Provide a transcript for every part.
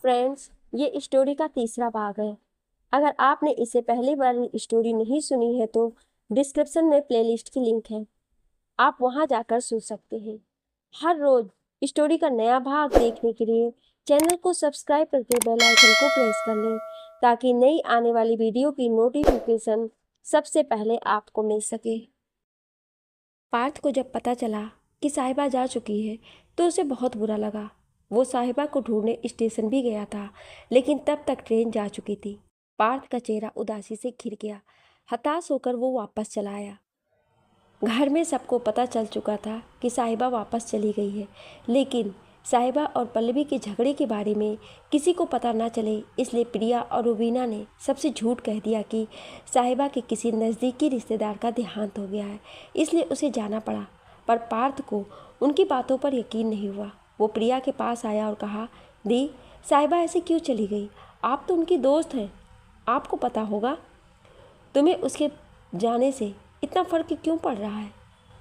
Friends, ये story का तीसरा भाग है। अगर आपने इसे पहली बार स्टोरी नहीं सुनी है तो डिस्क्रिप्शन में प्लेलिस्ट की लिंक है, आप वहां जाकर सुन सकते हैं। हर रोज स्टोरी का नया भाग देखने के लिए चैनल को सब्सक्राइब करके बेल आइकन को प्रेस कर लें ताकि नई आने वाली वीडियो की नोटिफिकेशन सबसे पहले आपको मिल सके। पार्थ को जब पता चला कि साहिबा जा चुकी है तो उसे बहुत बुरा लगा। वो साहिबा को ढूंढने स्टेशन भी गया था, लेकिन तब तक ट्रेन जा चुकी थी। पार्थ का चेहरा उदासी से घिर गया। हताश होकर वो वापस चला आया। घर में सबको पता चल चुका था कि साहिबा वापस चली गई है, लेकिन साहिबा और पल्लवी के झगड़े के बारे में किसी को पता ना चले, इसलिए प्रिया और रुबीना ने सबसे झूठ कह दिया कि साहिबा के किसी नज़दीकी रिश्तेदार का देहांत हो गया है, इसलिए उसे जाना पड़ा। पर पार्थ को उनकी बातों पर यकीन नहीं हुआ। वो प्रिया के पास आया और कहा, दी, साहिबा ऐसे क्यों चली गई? आप तो उनकी दोस्त हैं, आपको पता होगा। तुम्हें उसके जाने से इतना फ़र्क क्यों पड़ रहा है?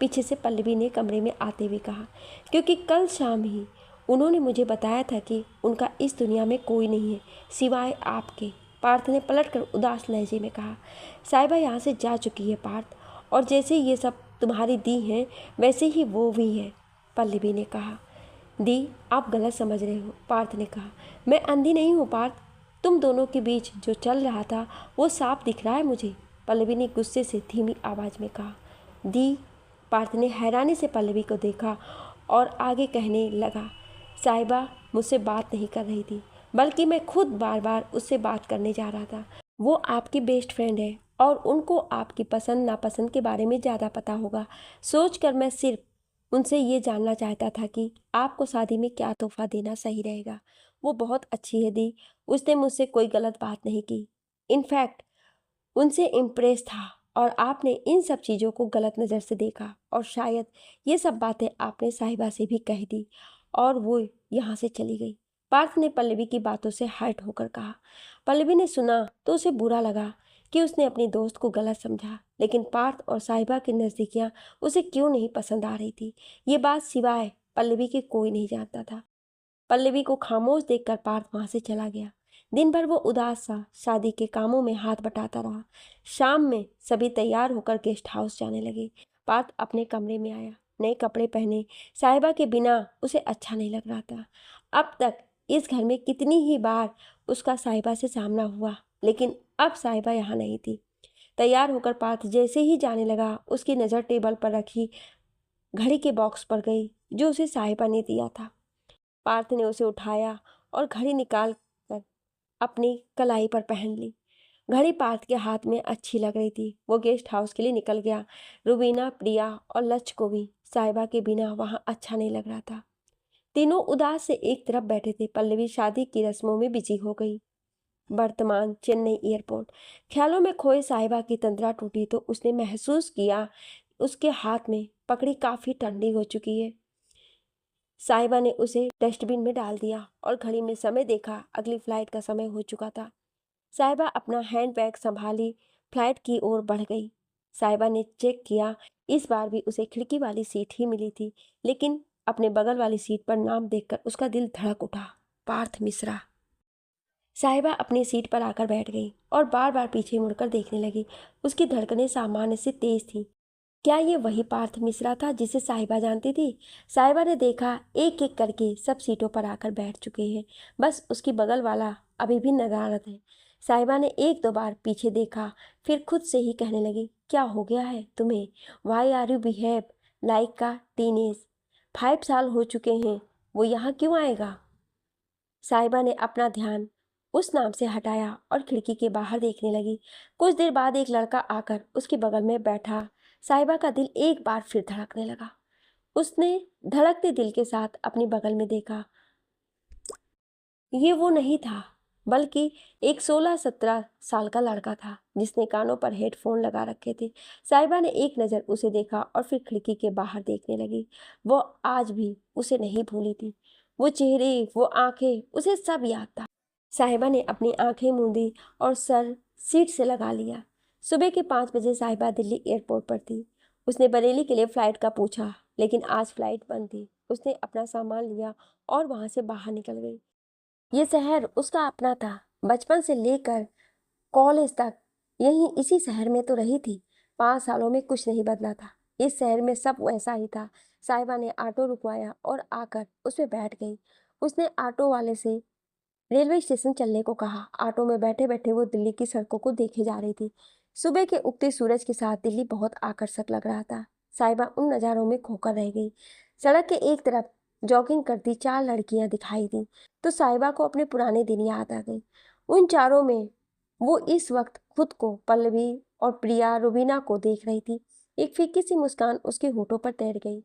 पीछे से पल्लवी ने कमरे में आते हुए कहा, क्योंकि कल शाम ही उन्होंने मुझे बताया था कि उनका इस दुनिया में कोई नहीं है सिवाय आपके। पार्थ ने पलटकर उदास लहजे में कहा, साहिबा यहाँ से जा चुकी है पार्थ, और जैसे ये सब तुम्हारी दी हैं वैसे ही वो भी है। पल्लवी ने कहा, दी, आप गलत समझ रहे हो। पार्थ ने कहा, मैं अंधी नहीं हूँ पार्थ, तुम दोनों के बीच जो चल रहा था वो साफ दिख रहा है मुझे। पल्लवी ने गुस्से से धीमी आवाज़ में कहा, दी। पार्थ ने हैरानी से पल्लवी को देखा और आगे कहने लगा, साहिबा मुझसे बात नहीं कर रही थी, बल्कि मैं खुद बार बार उससे बात करने जा रहा था। वो आपकी बेस्ट फ्रेंड है और उनको आपकी पसंद नापसंद के बारे में ज़्यादा पता होगा। सोचकर मैं सिर्फ उनसे ये जानना चाहता था कि आपको शादी में क्या तोहफा देना सही रहेगा। वो बहुत अच्छी है दी, उसने मुझसे कोई गलत बात नहीं की। इनफैक्ट उनसे इम्प्रेस था, और आपने इन सब चीज़ों को गलत नज़र से देखा, और शायद ये सब बातें आपने साहिबा से भी कह दी और वो यहाँ से चली गई। पार्थ ने पल्लवी की बातों से हर्ट होकर कहा। पल्लवी ने सुना तो उसे बुरा लगा कि उसने अपनी दोस्त को गलत समझा, लेकिन पार्थ और साहिबा की नज़दीकियाँ उसे क्यों नहीं पसंद आ रही थी, ये बात सिवाय पल्लवी के कोई नहीं जानता था। पल्लवी को खामोश देखकर पार्थ वहां से चला गया। दिन भर वो उदास सा शादी के कामों में हाथ बटाता रहा। शाम में सभी तैयार होकर गेस्ट हाउस जाने लगे। पार्थ अपने कमरे में आया, नए कपड़े पहने। साहिबा के बिना उसे अच्छा नहीं लग रहा था। अब तक इस घर में कितनी ही बार उसका साहिबा से सामना हुआ, लेकिन अब साहिबा यहाँ नहीं थी। तैयार होकर पार्थ जैसे ही जाने लगा, उसकी नज़र टेबल पर रखी घड़ी के बॉक्स पर गई जो उसे साहिबा ने दिया था। पार्थ ने उसे उठाया और घड़ी निकाल कर अपनी कलाई पर पहन ली। घड़ी पार्थ के हाथ में अच्छी लग रही थी। वो गेस्ट हाउस के लिए निकल गया। रुबीना, प्रिया और लच को भी साहिबा के बिना वहाँ अच्छा नहीं लग रहा था। तीनों उदास से एक तरफ बैठे थे। पल्लवी शादी की रस्मों में बिजी हो गई। वर्तमान चेन्नई एयरपोर्ट। ख्यालों में खोए साहिबा की तंद्रा टूटी तो उसने महसूस किया उसके हाथ में पकड़ी काफ़ी ठंडी हो चुकी है। साहिबा ने उसे डस्टबिन में डाल दिया और घड़ी में समय देखा। अगली फ्लाइट का समय हो चुका था। साहिबा अपना हैंड बैग संभाली फ्लाइट की ओर बढ़ गई। साहिबा ने चेक किया, इस बार भी उसे खिड़की वाली सीट ही मिली थी, लेकिन अपने बगल वाली सीट पर नाम देखकर उसका दिल धड़क उठा, पार्थ मिश्रा। साहिबा अपनी सीट पर आकर बैठ गई और बार बार पीछे मुड़कर देखने लगी। उसकी धड़कनें सामान्य से तेज थी। क्या ये वही पार्थ मिश्रा था जिसे साहिबा जानती थी? साहिबा ने देखा एक एक करके सब सीटों पर आकर बैठ चुके हैं, बस उसकी बगल वाला अभी भी नदारद है। साहिबा ने एक दो बार पीछे देखा, फिर खुद से ही कहने लगी, क्या हो गया है तुम्हें? Why are you behave like का टीनेज? 5 साल हो चुके हैं, वो यहाँ क्यों आएगा? साहिबा ने अपना ध्यान उस नाम से हटाया और खिड़की के बाहर देखने लगी। कुछ देर बाद एक लड़का आकर उसके बगल में बैठा। साहिबा का दिल एक बार फिर धड़कने लगा। उसने धड़कते दिल के साथ अपनी बगल में देखा। ये वो नहीं था, बल्कि एक 16-17 साल का लड़का था जिसने कानों पर हेडफोन लगा रखे थे। साहिबा ने एक नज़र उसे देखा और फिर खिड़की के बाहर देखने लगी। वो आज भी उसे नहीं भूली थी। वो चेहरे, वो आंखें, उसे सब याद था। साहिबा ने अपनी आंखें मूंदी और सर सीट से लगा लिया। सुबह के 5 बजे साहिबा दिल्ली एयरपोर्ट पर थी। उसने बरेली के लिए फ़्लाइट का पूछा, लेकिन आज फ़्लाइट बंद थी। उसने अपना सामान लिया और वहाँ से बाहर निकल गई। ये शहर उसका अपना था। बचपन से लेकर कॉलेज तक यहीं इसी शहर में तो रही थी। 5 सालों में कुछ नहीं बदला था। इस शहर में सब वैसा ही था। साहिबा ने ऑटो रुकवाया और आकर उसमें बैठ गई। उसने ऑटो वाले से रेलवे स्टेशन चलने को कहा। ऑटो में बैठे बैठे वो दिल्ली की सड़कों को देखे जा रही थी। सुबह के उगते सूरज के साथ दिल्ली बहुत आकर्षक लग रहा था। साहिबा उन नज़ारों में खोकर रह गई। सड़क के एक तरफ जॉगिंग करती 4 लड़कियां दिखाई दी तो साहिबा को अपने पुराने दिन याद आ गए। उन चारों में वो इस वक्त खुद को पल्लवी और प्रिया रुबीना को देख रही थी। एक फीकी सी मुस्कान उसके होठों पर तैर गई।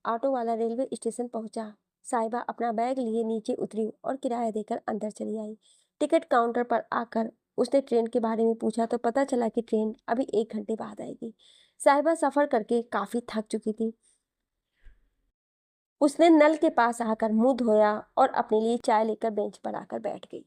ऑटो वाला रेलवे स्टेशन पहुंचा। साहिबा अपना बैग लिए नीचे उतरी और किराया देकर अंदर चली आई। टिकट काउंटर पर आकर उसने ट्रेन के बारे में पूछा तो पता चला कि ट्रेन अभी 1 घंटे बाद आएगी। साहिबा सफ़र करके काफ़ी थक चुकी थी। उसने नल के पास आकर मुंह धोया और अपने लिए चाय लेकर बेंच पर आकर बैठ गई।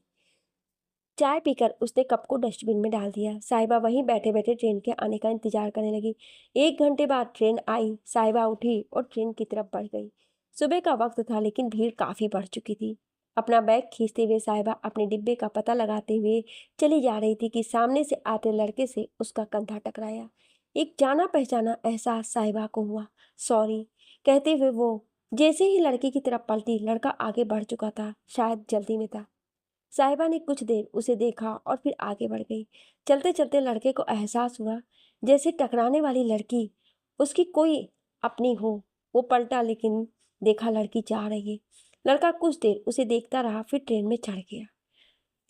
चाय पीकर उसने कप को डस्टबिन में डाल दिया। साहिबा वहीं बैठे बैठे ट्रेन के आने का इंतजार करने लगी। 1 घंटे बाद ट्रेन आई। साहिबा उठी और ट्रेन की तरफ बढ़ गई। सुबह का वक्त था लेकिन भीड़ काफ़ी बढ़ चुकी थी। अपना बैग खींचते हुए साहिबा अपने डिब्बे का पता लगाते हुए चली जा रही थी कि सामने से आते लड़के से उसका कंधा टकराया। एक जाना पहचाना एहसास साहिबा को हुआ। सॉरी कहते हुए वो जैसे ही लड़के की तरफ पलटी, लड़का आगे बढ़ चुका था, शायद जल्दी में था। साहिबा ने कुछ देर उसे देखा और फिर आगे बढ़ गई। चलते चलते लड़के को एहसास हुआ जैसे टकराने वाली लड़की उसकी कोई अपनी हो। वो पलटा लेकिन देखा लड़की जा रही है। लड़का कुछ देर उसे देखता रहा फिर ट्रेन में चढ़ गया।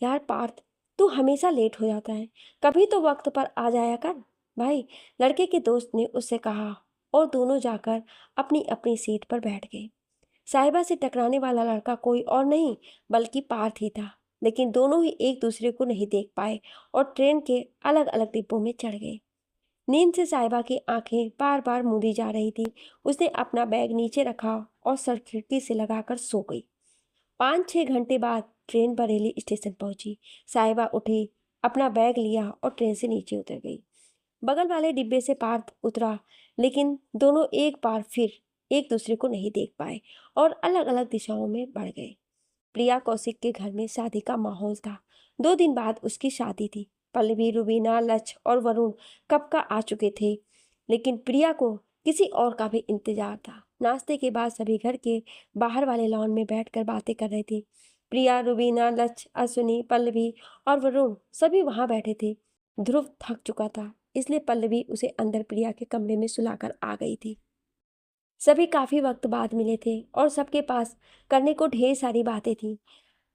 यार पार्थ, तू हमेशा लेट हो जाता है, कभी तो वक्त पर आ जाया कर भाई, लड़के के दोस्त ने उससे कहा और दोनों जाकर अपनी अपनी सीट पर बैठ गए। साहिबा से टकराने वाला लड़का कोई और नहीं बल्कि पार्थ ही था। लेकिन दोनों ही एक दूसरे को नहीं देख पाए और ट्रेन के अलग अलग डिब्बों में चढ़ गए। नींद से साहिबा की आंखें बार बार मूंदी जा रही थी। उसने अपना बैग नीचे रखा और सर खिड़की से लगाकर सो गई। 5-6 घंटे बाद ट्रेन बरेली स्टेशन पहुंची। साहिबा उठी, अपना बैग लिया और ट्रेन से नीचे उतर गई। बगल वाले डिब्बे से पार्थ उतरा लेकिन दोनों एक बार फिर एक दूसरे को नहीं देख पाए और अलग अलग दिशाओं में बढ़ गए। प्रिया कौशिक के घर में शादी का माहौल था। 2 दिन बाद उसकी शादी थी। पल्लवी, रुबीना, लक्ष्य और वरुण कब का आ चुके थे लेकिन प्रिया को किसी और का भी इंतजार था। नाश्ते के बाद सभी घर के बाहर वाले लॉन में बैठकर बातें कर रहे थे। प्रिया, रुबीना, लक्ष्य, अश्विनी, पल्लवी और वरुण सभी वहां बैठे थे। ध्रुव थक चुका था इसलिए पल्लवी उसे अंदर प्रिया के कमरे में सुलाकर आ गई थी। सभी काफी वक्त बाद मिले थे और सबके पास करने को ढेर सारी बातें थी।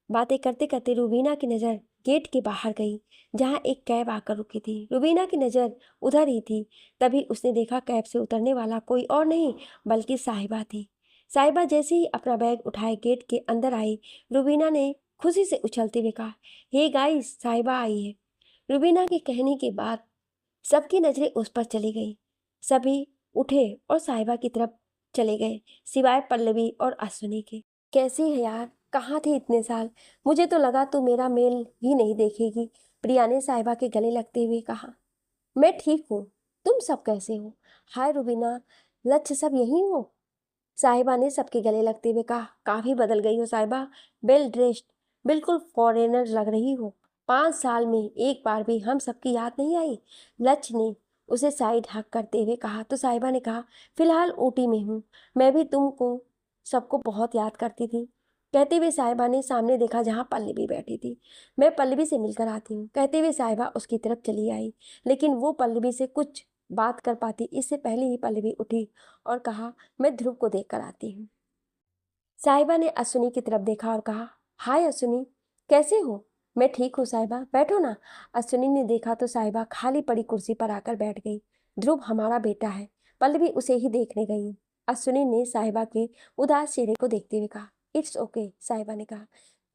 बातें करते करते रुबीना की नज़र गेट के बाहर गई जहाँ एक कैब आकर रुकी थी। रुबीना की नज़र उधर ही थी। तभी उसने देखा कैब से उतरने वाला कोई और नहीं बल्कि साहिबा थी। साहिबा जैसे ही अपना बैग उठाए गेट के अंदर आई, रुबीना ने खुशी से उछलते हुए कहा, हे गाइस, साहिबा आई है। रुबीना के कहने के बाद सबकी नज़रें उस पर चली गई। सभी उठे और साहिबा की तरफ चले गए सिवाय पल्लवी और अश्विनी के। कैसी है यार, कहाँ थी इतने साल, मुझे तो लगा तू मेरा मेल ही नहीं देखेगी, प्रिया ने साहिबा के गले लगते हुए कहा। मैं ठीक हूँ, तुम सब कैसे हो? हाय रुबीना, लक्ष्य, सब यहीं हो? साहिबा ने सबके गले लगते हुए कहा। काफ़ी बदल गई हो साहिबा, वेल ड्रेस्ड, बिल्कुल फॉरेनर लग रही हो। 5 साल में एक बार भी हम सबकी याद नहीं आई? लक्ष्य ने उसे साइड हक करते हुए कहा तो साहिबा ने कहा, फिलहाल ऊटी में हूँ, मैं भी तुमको सबको बहुत याद करती थी। कहते हुए साहिबा ने सामने देखा जहाँ पल्लवी बैठी थी। मैं पल्लवी से मिलकर आती हूँ, कहते हुए साहिबा उसकी तरफ चली आई लेकिन वो पल्लवी से कुछ बात कर पाती इससे पहले ही पल्लवी उठी और कहा, मैं ध्रुव को देख कर आती हूँ। साहिबा ने अश्विनी की तरफ देखा और कहा, हाय अश्विनी, कैसे हो? मैं ठीक हूँ साहिबा, बैठो ना। अश्विनी ने देखा तो साहिबा खाली पड़ी कुर्सी पर आकर बैठ गई। ध्रुव हमारा बेटा है, पल्लवी उसे ही देखने गई। अश्विनी ने साहिबा के उदास चेहरे को देखते हुए कहा, इट्स ओके, साहिबा ने कहा।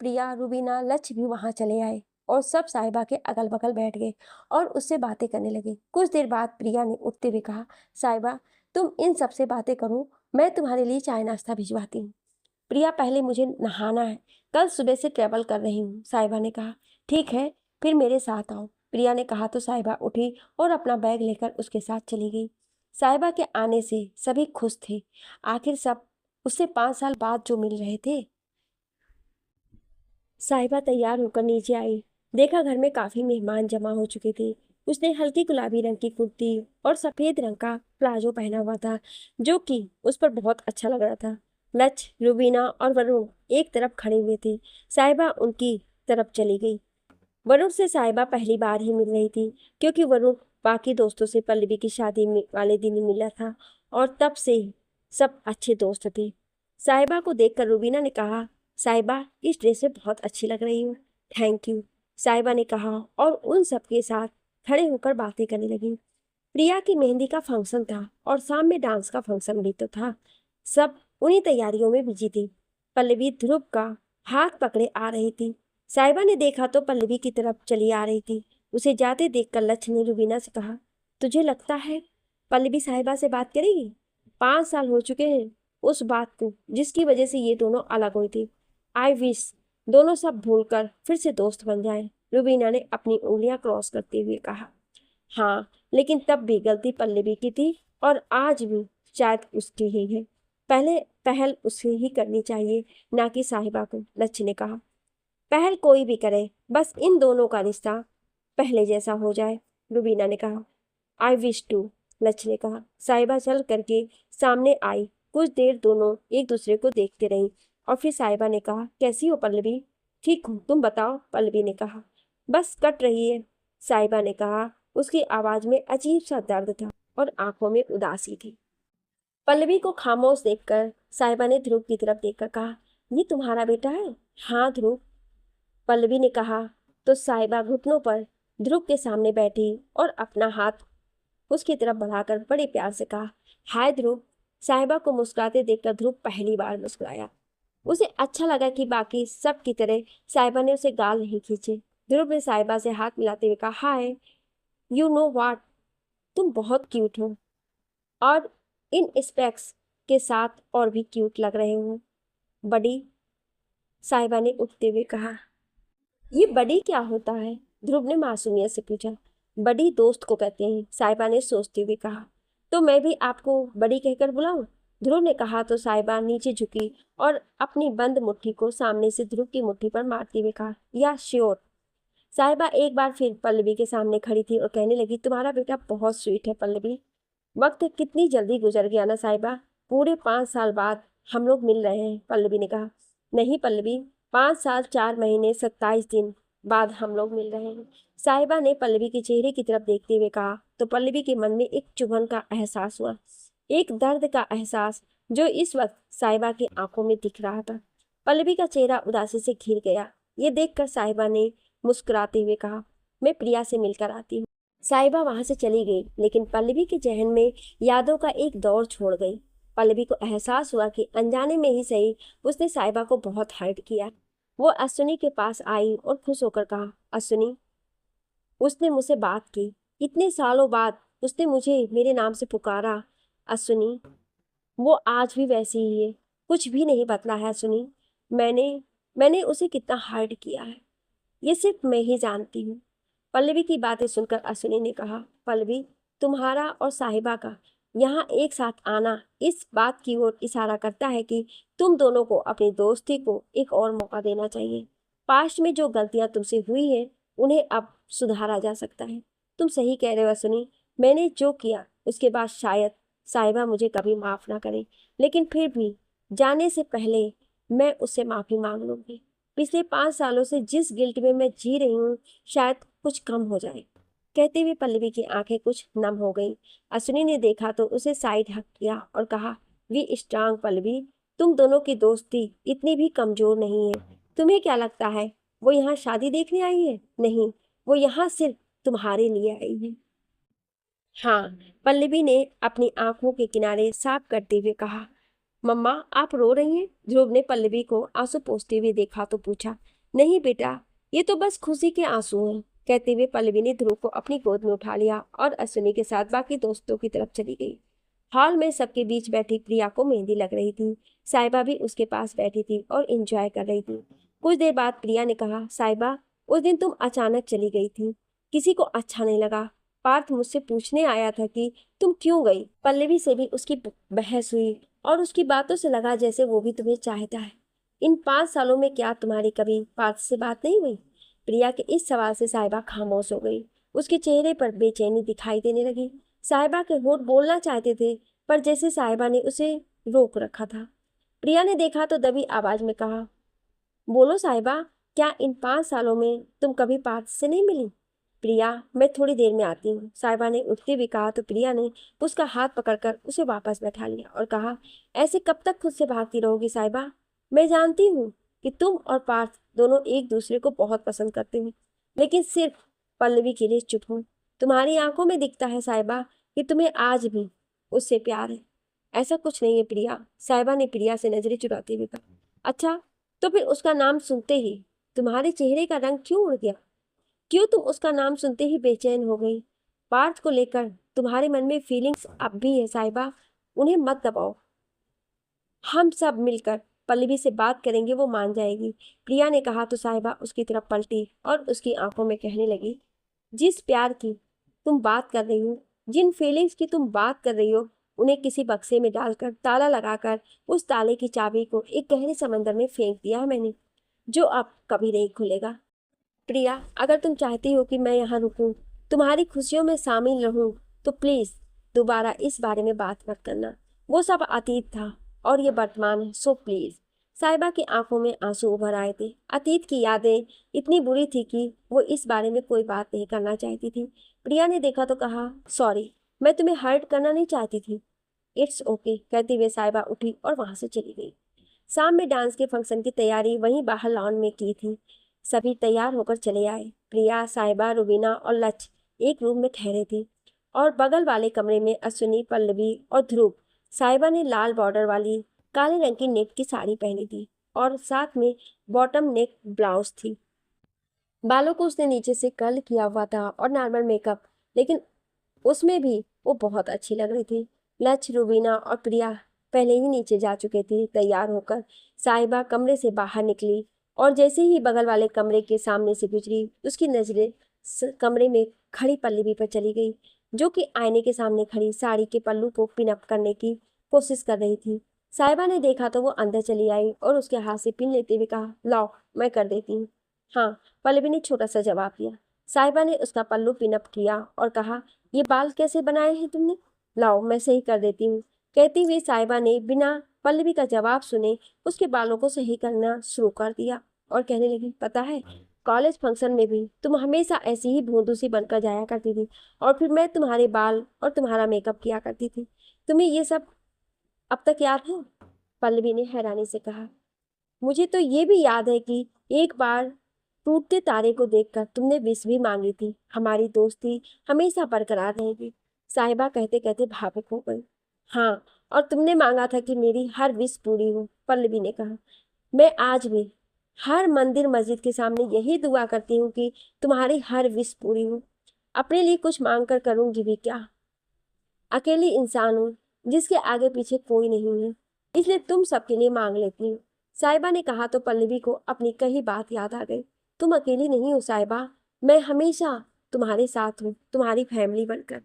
प्रिया, रुबीना, लक्ष्य भी वहाँ चले आए और सब साहिबा के अगल बगल बैठ गए और उससे बातें करने लगे। कुछ देर बाद प्रिया ने उठते हुए कहा, साहिबा, तुम इन सब से बातें करो, मैं तुम्हारे लिए चाय नाश्ता भिजवाती हूँ। प्रिया, पहले मुझे नहाना है, कल सुबह से ट्रैवल कर रही हूँ, साहिबा ने कहा। ठीक है, फिर मेरे साथ आओ, प्रिया ने कहा तो साहिबा उठी और अपना बैग लेकर उसके साथ चली गई। साहिबा के आने से सभी खुश थे। आखिर सब उससे 5 साल बाद जो मिल रहे थे। साहिबा तैयार होकर नीचे आई। देखा घर में काफी मेहमान जमा हो चुके थे। उसने हल्की गुलाबी रंग की कुर्ती और सफेद रंग का प्लाजो पहना हुआ था, जो कि उस पर बहुत अच्छा लग रहा था। लक्ष्य, रुबीना और वरुण एक तरफ खड़े हुए थे। साहिबा उनकी तरफ चली गई। वरुण से साहिबा पहली बार ही मिल रही थी, क्योंकि वरुण बाकी दोस्तों से पल्लवी की शादी वाले दिन ही मिला था और तब से सब अच्छे दोस्त थे। साहिबा को देखकर रुबीना ने कहा, साहिबा इस ड्रेस में बहुत अच्छी लग रही हो। थैंक यू, साहिबा ने कहा और उन सबके साथ खड़े होकर बातें करने लगी। प्रिया की मेहंदी का फंक्शन था और शाम में डांस का फंक्शन भी तो था। सब उन्हीं तैयारियों में बिजी थी। पल्लवी ध्रुव का हाथ पकड़े आ रही थी। साहिबा ने देखा तो पल्लवी की तरफ चली आ रही थी। उसे जाते देखकर लक्ष्य ने रुबीना से कहा, तुझे लगता है पल्लवी साहिबा से बात करेगी? 5 साल हो चुके हैं उस बात को जिसकी वजह से ये दोनों अलग हुई थी। आई विश दोनों सब भूलकर फिर से दोस्त बन जाएं। रुबीना ने अपनी उंगलियां क्रॉस करते हुए कहा। हाँ, लेकिन तब भी गलती पल्लवी की थी और आज भी शायद उसकी ही है। पहले पहल उसे ही करनी चाहिए, ना कि साहिबा को, लक्ष्य ने कहा। पहल कोई भी करे, बस इन दोनों का रिश्ता पहले जैसा हो जाए, रुबीना ने कहा। आई विश टू, लक्ष्य ने कहा। साहिबा चल करके सामने आई। कुछ देर दोनों एक दूसरे को देखते रहीं और फिर साहिबा ने कहा, कैसी हो पल्लवी? ठीक हूँ, तुम बताओ, पल्लवी ने कहा। बस कट रही है, साहिबा ने कहा। उसकी आवाज में अजीब सा दर्द था और आंखों में उदासी थी। पल्लवी को खामोश देखकर साहिबा ने ध्रुव की तरफ देखकर कहा, ये तुम्हारा बेटा है? हाँ ध्रुव, पल्लवी ने कहा। तो साहिबा घुटनों पर ध्रुव के सामने बैठी और अपना हाथ उसकी तरफ बढ़ाकर बड़े प्यार से कहा, हाय ध्रुव। साहिबा को मुस्कुराते देखकर ध्रुव पहली बार मुस्कुराया। उसे अच्छा लगा कि बाकी सब की तरह साहिबा ने उसे गाल नहीं खींचे। ध्रुव ने साहिबा से हाथ मिलाते हुए कहा, हाय, यू नो व्हाट, तुम बहुत क्यूट हो और इन स्पेक्स के साथ और भी क्यूट लग रहे हो बडी, साहिबा ने उठते हुए कहा। ये बडी क्या होता है? ध्रुव ने मासूमियत से पूछा। बडी दोस्त को कहते हैं, साहिबा ने सोचते हुए कहा। तो मैं भी आपको बडी कहकर बुलाऊं? ध्रुव ने कहा तो साहिबा नीचे झुकी और अपनी बंद मुट्ठी को सामने से ध्रुव की मुट्ठी पर मारते हुए कहा, या श्योर। साहिबा एक बार फिर पल्लवी के सामने खड़ी थी और कहने लगी, तुम्हारा बेटा बहुत स्वीट है पल्लवी। वक्त कितनी जल्दी गुजर गया ना साहिबा, पूरे 5 साल बाद हम लोग मिल रहे हैं, पल्लवी ने कहा। नहीं पल्लवी, 5 साल 4 महीने 27 दिन बाद हम लोग मिल रहे हैं, साहिबा ने पल्लवी के चेहरे की तरफ देखते हुए कहा। तो पल्लवी के मन में एक चुभन का एहसास हुआ, एक दर्द का एहसास जो इस वक्त साहिबा की आंखों में दिख रहा था। पल्लवी का चेहरा उदासी से घिर गया। ये देखकर साहिबा ने मुस्कुराते हुए कहा, मैं प्रिया से मिलकर आती हूँ। साहिबा वहां से चली गई, लेकिन पल्लवी के जहन में यादों का एक दौर छोड़ गई। पल्लवी को एहसास हुआ कि अनजाने में ही सही उसने साहिबा को बहुत हर्ट किया। वो अश्विनी के पास आई और खुश होकर कहा, अश्विनी, उसने मुझसे बात की। इतने सालों बाद उसने मुझे मेरे नाम से पुकारा। अश्विनी, वो आज भी वैसी ही है, कुछ भी नहीं बदला है अश्विनी। मैंने मैंने उसे कितना हर्ट किया है, ये सिर्फ मैं ही जानती हूँ। पल्लवी की बातें सुनकर अश्विनी ने कहा, पल्लवी, तुम्हारा और साहिबा का यहाँ एक साथ आना इस बात की ओर इशारा करता है कि तुम दोनों को अपनी दोस्ती को एक और मौका देना चाहिए। पास्ट में जो गलतियां तुमसे हुई है उन्हें अब सुधारा जा सकता है। तुम सही कह रहे हो अश्विनी, मैंने जो किया उसके बाद शायद साहिबा मुझे कभी माफ ना करे, लेकिन फिर भी जाने से पहले मैं उससे माफी मांग लूंगी। पिछले 5 सालों से जिस गिल्ट में मैं जी रही हूँ शायद कुछ कम हो जाए। कहते हुए पल्लवी की आंखें कुछ नम हो गईं। अश्विनी ने देखा तो उसे साइड हक किया और कहा, वी स्ट्रांग पल्लवी, तुम दोनों की दोस्ती इतनी भी कमजोर नहीं है। तुम्हें क्या लगता है वो यहाँ शादी देखने आई है? नहीं, वो यहाँ सिर्फ तुम्हारे लिए आई है। हाँ, पल्लवी ने अपनी आंखों के किनारे साफ करते हुए कहा। मम्मा, आप रो रही हैं? ध्रुव ने पल्लवी को आंसू पोंछते हुए देखा तो पूछा। नहीं बेटा, ये तो बस खुशी के आंसू हैं, कहते हुए पल्लवी ने ध्रुव को अपनी गोद में उठा लिया और अश्विनी के साथ बाकी दोस्तों की तरफ चली गई। हॉल में सबके बीच बैठी प्रिया को मेहंदी लग रही थी। साहिबा भी उसके पास बैठी थी और एंजॉय कर रही थी। कुछ देर बाद प्रिया ने कहा, साहिबा, उस दिन तुम अचानक चली गई थी, किसी को अच्छा नहीं लगा। पार्थ मुझसे पूछने आया था कि तुम क्यों गई। पल्लवी से भी उसकी बहस हुई और उसकी बातों से लगा जैसे वो भी तुम्हें चाहता है। इन 5 सालों में क्या तुम्हारी कभी पार्थ से बात नहीं हुई? प्रिया के इस सवाल से साहिबा खामोश हो गई। उसके चेहरे पर बेचैनी दिखाई देने लगी। साहिबा के होंठ बोलना चाहते थे, पर जैसे साहिबा ने उसे रोक रखा था। प्रिया ने देखा तो दबी आवाज में कहा, बोलो साहिबा, क्या इन 5 सालों में तुम कभी पार्थ से नहीं मिली? प्रिया, मैं थोड़ी देर में आती हूँ, साहिबा ने उठते हुए कहा तो प्रिया ने उसका हाथ पकड़कर उसे वापस बैठा लिया और कहा, ऐसे कब तक खुद से भागती रहोगी साहिबा? मैं जानती हूँ कि तुम और पार्थ दोनों एक दूसरे को बहुत पसंद करते हो, लेकिन सिर्फ पल्लवी के लिए चुप हो। तुम्हारी आंखों में दिखता है साहिबा कि तुम्हें आज भी उससे प्यार है। ऐसा कुछ नहीं है प्रिया, साहिबा ने प्रिया से नजरें चुराते हुए कहा। अच्छा, तो फिर उसका नाम सुनते ही तुम्हारे चेहरे का रंग क्यों उड़ गया? क्यों तुम उसका नाम सुनते ही बेचैन हो गई? पार्थ को लेकर तुम्हारे मन में फीलिंग्स अब भी है साहिबा, उन्हें मत दबाओ। हम सब मिलकर पल्लवी से बात करेंगे, वो मान जाएगी, प्रिया ने कहा तो साहिबा उसकी तरफ पलटी और उसकी आंखों में कहने लगी, जिस प्यार की तुम बात कर रही हो, जिन फीलिंग्स की तुम बात कर रही हो, उन्हें किसी बक्से में डालकर ताला लगाकर उस ताले की चाबी को एक गहरे समंदर में फेंक दिया है मैंने, जो अब कभी नहीं खुलेगा। प्रिया, अगर तुम चाहती हो कि मैं यहाँ रुकूं, तुम्हारी खुशियों में शामिल रहूं, तो प्लीज दोबारा इस बारे में बात मत करना। वो सब अतीत था और ये वर्तमान है, सो प्लीज। साहिबा की आंखों में आंसू उभर आए थे। अतीत की यादें इतनी बुरी थी कि वो इस बारे में कोई बात नहीं करना चाहती थी। प्रिया ने देखा तो कहा, सॉरी, मैं तुम्हें हर्ट करना नहीं चाहती थी। इट्स ओके, कहते हुए साहिबा उठी और वहां से चली गई। शाम में डांस के फंक्शन की तैयारी वहीं बाहर लॉन में की थी। सभी तैयार होकर चले आए। प्रिया, साहिबा, रुबीना और लक्ष्य एक रूम में ठहरे थे और बगल वाले कमरे में अश्विनी, पल्लवी और ध्रुव। साहिबा ने लाल बॉर्डर वाली काले रंग की नेट की साड़ी पहनी थी और साथ में बॉटम नेक ब्लाउज थी। बालों को उसने नीचे से कर्ल किया हुआ था और नॉर्मल मेकअप, लेकिन उसमें भी वो बहुत अच्छी लग रही थी। लक्ष्य, रुबीना और प्रिया पहले ही नीचे जा चुके थे तैयार होकर। साहिबा कमरे से बाहर निकली और जैसे ही बगल वाले कमरे के सामने से गुजरी, उसकी नजरें कमरे में खड़ी पल्लवी पर चली गई, जो कि आईने के सामने खड़ी साड़ी के पल्लू को पिन अप करने की कोशिश कर रही थी। साहिबा ने देखा तो वो अंदर चली आई और उसके हाथ से पिन लेते हुए कहा, लाओ मैं कर देती हूँ। हाँ, पल्लवी ने छोटा सा जवाब दिया। साहिबा ने उसका पल्लू पिन अप किया और कहा, ये बाल कैसे बनाए हैं तुमने? लाओ मैं सही कर देती हूँ। कहती हुई साहिबा ने बिना पल्लवी का जवाब सुने उसके बालों को सही करना शुरू कर दिया और कहने लगी, पता है, कॉलेज फंक्शन में भी तुम हमेशा ऐसी ही भोंदू सी बनकर जाया करती थी और फिर मैं तुम्हारे बाल और तुम्हारा मेकअप किया करती थी। तुम्हें ये सब अब तक याद है? पल्लवी ने हैरानी से कहा, मुझे तो ये भी याद है कि एक बार टूटते तारे को देखकर तुमने विश भी मांगी थी, हमारी दोस्ती हमेशा बरकरार रहेगी। साहिबा कहते कहते भावुक हो गई। हाँ, और तुमने मांगा था कि मेरी हर विश पूरी हो, पल्लवी ने कहा। मैं आज भी हर मंदिर मस्जिद के सामने यही दुआ करती हूँ कि तुम्हारी हर विश पूरी हो। अपने लिए कुछ मांग कर करूंगी भी क्या? अकेली इंसान हूँ जिसके आगे पीछे कोई नहीं है, इसलिए तुम सबके लिए मांग लेती हूँ। साहिबा ने कहा तो पल्लवी को अपनी कही बात याद आ गई। तुम अकेली नहीं हो साहिबा, मैं हमेशा तुम्हारे साथ हूँ, तुम्हारी फैमिली बनकर।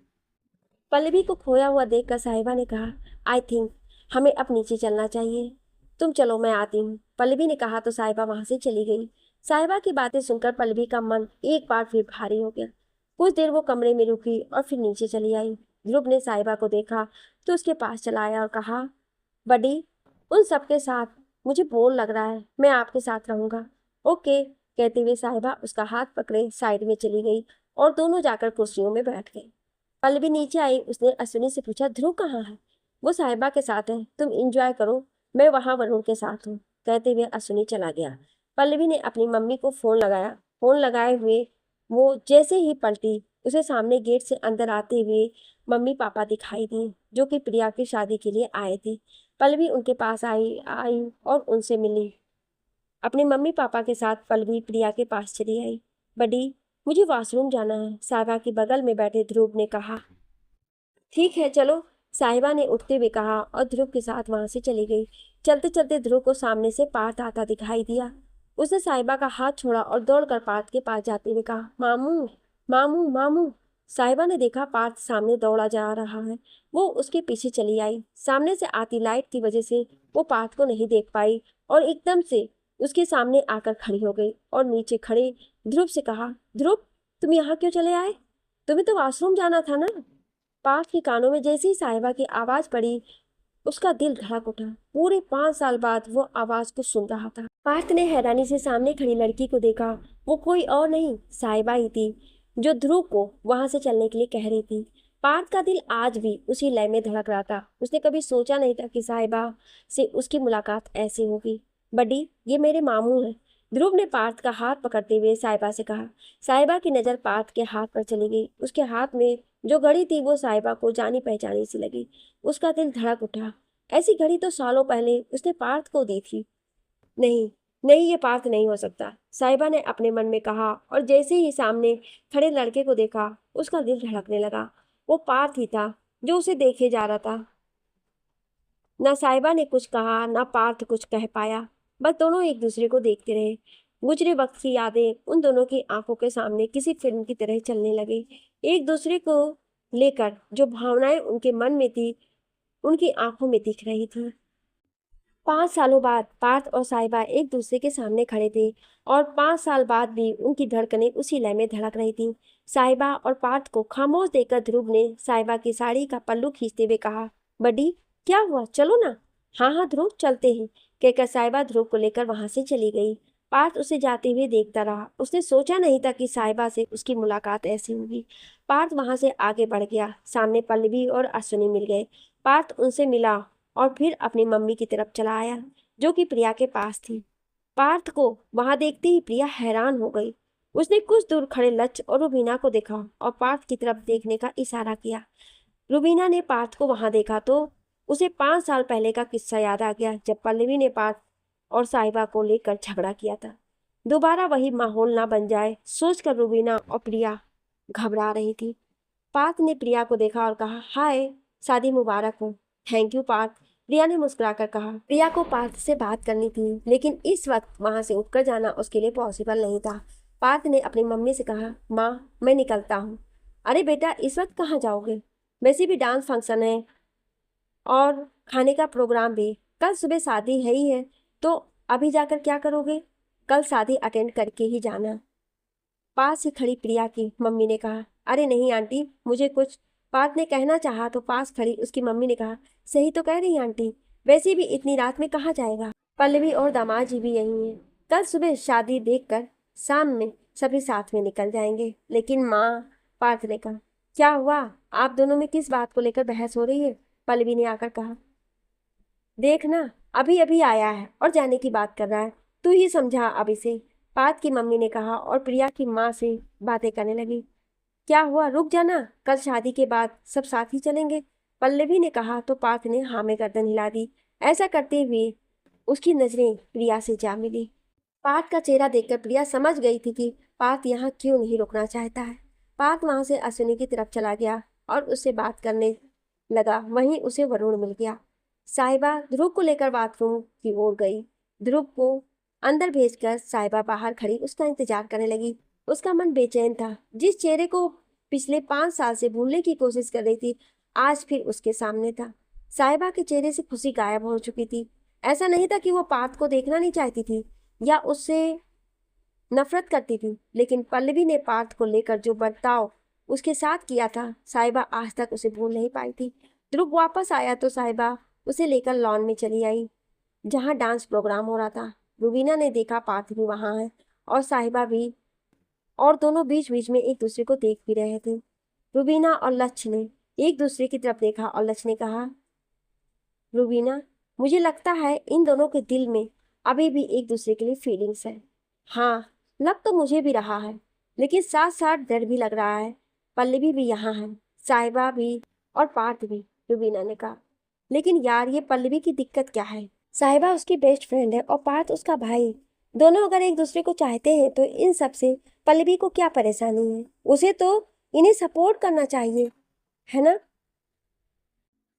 पल्लवी को खोया हुआ देखकर साहिबा ने कहा, आई थिंक हमें अब नीचे चलना चाहिए। तुम चलो, मैं आती हूँ, पल्लवी ने कहा तो साहिबा वहां से चली गई। साहिबा की बातें सुनकर पल्लवी का मन एक बार फिर भारी हो गया। कुछ देर वो कमरे में रुकी और फिर नीचे चली आई। ध्रुव ने साहिबा को देखा तो उसके पास चला आया और कहा, बडी, उन सबके साथ मुझे बोर लग रहा है, मैं आपके साथ रहूंगा। ओके, कहते हुए साहिबा उसका हाथ पकड़े साइड में चली गई और दोनों जाकर कुर्सियों में बैठ गए। पल्लवी नीचे आई। उसने अश्विनी से पूछा, ध्रुव कहाँ है? वो साहिबा के साथ है, तुम इंजॉय करो, मैं वहां वरुण के साथ हूँ, कहते हुए अश्विनी चला गया। पल्लवी ने अपनी मम्मी को फोन लगाया। फोन लगाए हुए वो जैसे ही पलटी, उसे सामने गेट से अंदर आते हुए मम्मी पापा दिखाई दिए, जो कि प्रिया की शादी के लिए आए थे। पल्लवी उनके पास आई आई और उनसे मिली। अपने मम्मी पापा के साथ पल्लवी प्रिया के पास चली आई। बडी, मुझे वॉशरूम जाना है, साहिबा के बगल में बैठे ध्रुव ने कहा। ठीक है चलो, साहिबा ने उठते हुए कहा और ध्रुव के साथ वहां से चली गई। चलते चलते ध्रुव को सामने से पार्थ आता दिखाई दिया। उसने साहिबा का हाथ छोड़ा और दौड़कर पार्थ के पास जाते हुए कहा, मामू मामू मामू। साहिबा ने देखा पार्थ सामने दौड़ा जा रहा है। वो उसके पीछे चली आई। सामने से आती लाइट की वजह से वो पार्थ को नहीं देख पाई और एकदम से उसके सामने आकर खड़ी हो गई और नीचे खड़े ध्रुव से कहा, ध्रुव तुम यहाँ क्यों चले आए? तुम्हें तो वॉशरूम जाना था ना। पार्थ के कानों में जैसे ही साहिबा की आवाज पड़ी उसका दिल धड़क उठा। पूरे 5 साल बाद वो आवाज को सुन रहा था। पार्थ ने हैरानी से सामने खड़ी लड़की को देखा। वो कोई और नहीं साहिबा ही थी जो ध्रुव को वहां से चलने के लिए कह रही थी। पार्थ का दिल आज भी उसी लय में धड़क रहा था। उसने कभी सोचा नहीं था कि साहिबा से उसकी मुलाकात ऐसी होगी। बड्डी ये मेरे मामू हैं। ध्रुव ने पार्थ का हाथ पकड़ते हुए साहिबा से कहा। साहिबा की नजर पार्थ के हाथ पर चली गई। उसके हाथ में जो घड़ी थी वो साहिबा को जानी पहचानी सी लगी। उसका दिल धड़क उठा। ऐसी घड़ी तो सालों पहले उसने पार्थ को दी थी। नहीं नहीं, ये पार्थ नहीं हो सकता, साहिबा ने अपने मन में कहा और जैसे ही सामने खड़े लड़के को देखा उसका दिल धड़कने लगा। वो पार्थ ही था जो उसे देखे जा रहा था। ना साहिबा ने कुछ कहा ना पार्थ कुछ कह पाया। बस दोनों एक दूसरे को देखते रहे। गुजरे वक्त की यादें उन दोनों की आंखों के सामने किसी फिल्म की तरह चलने लगी। एक दूसरे को लेकर जो भावनाएं उनके मन में थी उनकी आंखों में दिख रही थी। 5 सालों बाद पार्थ और साहिबा एक दूसरे के सामने खड़े थे और 5 साल बाद भी उनकी धड़कनें उसी लय में धड़क रही थी। साहिबा और पार्थ को खामोश देखकर ध्रुव ने साहिबा की साड़ी का पल्लू खींचते हुए कहा, बडी क्या हुआ, चलो ना। हाँ हाँ ध्रुव चलते हैं, कहकर साहिबा ध्रुव को लेकर वहां से चली गई। पार्थ उसे जाते हुए देखता रहा। उसने सोचा नहीं था कि साहिबा से उसकी मुलाकात ऐसी होगी। पार्थ वहां से आगे बढ़ गया। सामने पल्लवी और अश्विनी मिल गए। पार्थ उनसे मिला और फिर अपनी मम्मी की तरफ चला आया जो कि प्रिया के पास थी। पार्थ को वहां देखते ही प्रिया हैरान हो गई। उसने कुछ दूर खड़े लक्ष्य और रुबीना को देखा और पार्थ की तरफ देखने का इशारा किया। रुबीना ने पार्थ को वहां देखा तो उसे 5 साल पहले का किस्सा याद आ गया जब पल्लवी ने पार्थ और साहिबा को लेकर झगड़ा किया था। दोबारा वही माहौल ना बन जाए सोचकर रुबीना और प्रिया घबरा रही थी। पार्थ ने प्रिया को देखा और कहा, हाय शादी मुबारक हो। थैंक यू पार्थ, प्रिया ने मुस्कुराकर कहा। प्रिया को पार्थ से बात करनी थी लेकिन इस वक्त वहां से उठकर जाना उसके लिए पॉसिबल नहीं था। पार्थ ने अपनी मम्मी से कहा, माँ मैं निकलता हूँ। अरे बेटा इस वक्त कहाँ जाओगे? वैसे भी डांस फंक्शन है और खाने का प्रोग्राम भी। कल सुबह शादी है ही है तो अभी जाकर क्या करोगे? कल शादी अटेंड करके ही जाना। पास ही खड़ी प्रिया की मम्मी ने कहा, अरे नहीं आंटी मुझे कुछ। पार्थ ने कहना चाहा तो पास खड़ी उसकी मम्मी ने कहा, सही तो कह रही आंटी, वैसे भी इतनी रात में कहाँ जाएगा? पल्लवी और दामाद जी भी यही हैं। कल सुबह शादी देखकर शाम में सभी साथ में निकल जाएंगे। लेकिन माँ, पार्थ ने कहा, क्या हुआ? आप दोनों में किस बात को लेकर बहस हो रही है? पल्लवी ने आकर कहा, देख ना अभी अभी आया है और जाने की बात कर रहा है, तू ही समझा अब इसे। पार्थ की मम्मी ने कहा और प्रिया की माँ से बातें करने लगी। क्या हुआ, रुक जाना, कल शादी के बाद सब साथ ही चलेंगे। पल्लवी ने कहा तो पार्थ ने हाँ में गर्दन हिला दी। ऐसा करते हुए उसकी नजरें प्रिया से जा मिली। पार्थ का चेहरा देखकर प्रिया समझ गई थी कि पार्थ यहाँ क्यों नहीं रुकना चाहता है। पार्थ वहां से अश्विनी की तरफ चला गया और उससे बात करने लगा। वहीं उसे वरुण मिल गया। साहिबा ध्रुव को लेकर बाथरूम की ओर गई। ध्रुव को अंदर भेजकर साहिबा बाहर खड़ी उसका इंतजार करने लगी। उसका मन बेचैन था। जिस चेहरे को पिछले 5 साल से भूलने की कोशिश कर रही थी आज फिर उसके सामने था। साहिबा के चेहरे से खुशी गायब हो चुकी थी। ऐसा नहीं था कि वो पार्थ को देखना नहीं चाहती थी या उससे नफरत करती थी, लेकिन पल्लवी ने पार्थ को लेकर जो बर्ताव उसके साथ किया था साहिबा आज तक उसे भूल नहीं पाई थी। ध्रुव वापस आया तो साहिबा उसे लेकर लॉन में चली आई जहां डांस प्रोग्राम हो रहा था। रुबीना ने देखा पार्थ भी वहां है और साहिबा भी, और दोनों बीच बीच में एक दूसरे को देख भी रहे थे। रुबीना और लक्ष्य ने एक दूसरे की तरफ देखा और लक्ष्य ने कहा, रुबीना मुझे लगता है इन दोनों के दिल में अभी भी एक दूसरे के लिए फीलिंग्स है। हाँ लग तो मुझे भी रहा है लेकिन साथ साथ डर भी लग रहा है। पल्लवी भी यहाँ है, साहिबा भी और पार्थ भी, रुबीना ने कहा। लेकिन यार ये पल्लवी की दिक्कत क्या है? साहिबा उसकी बेस्ट फ्रेंड है और पार्थ उसका भाई। दोनों अगर एक दूसरे को चाहते हैं तो इन सब से पल्लवी को क्या परेशानी है? उसे तो इन्हें सपोर्ट करना चाहिए, है ना?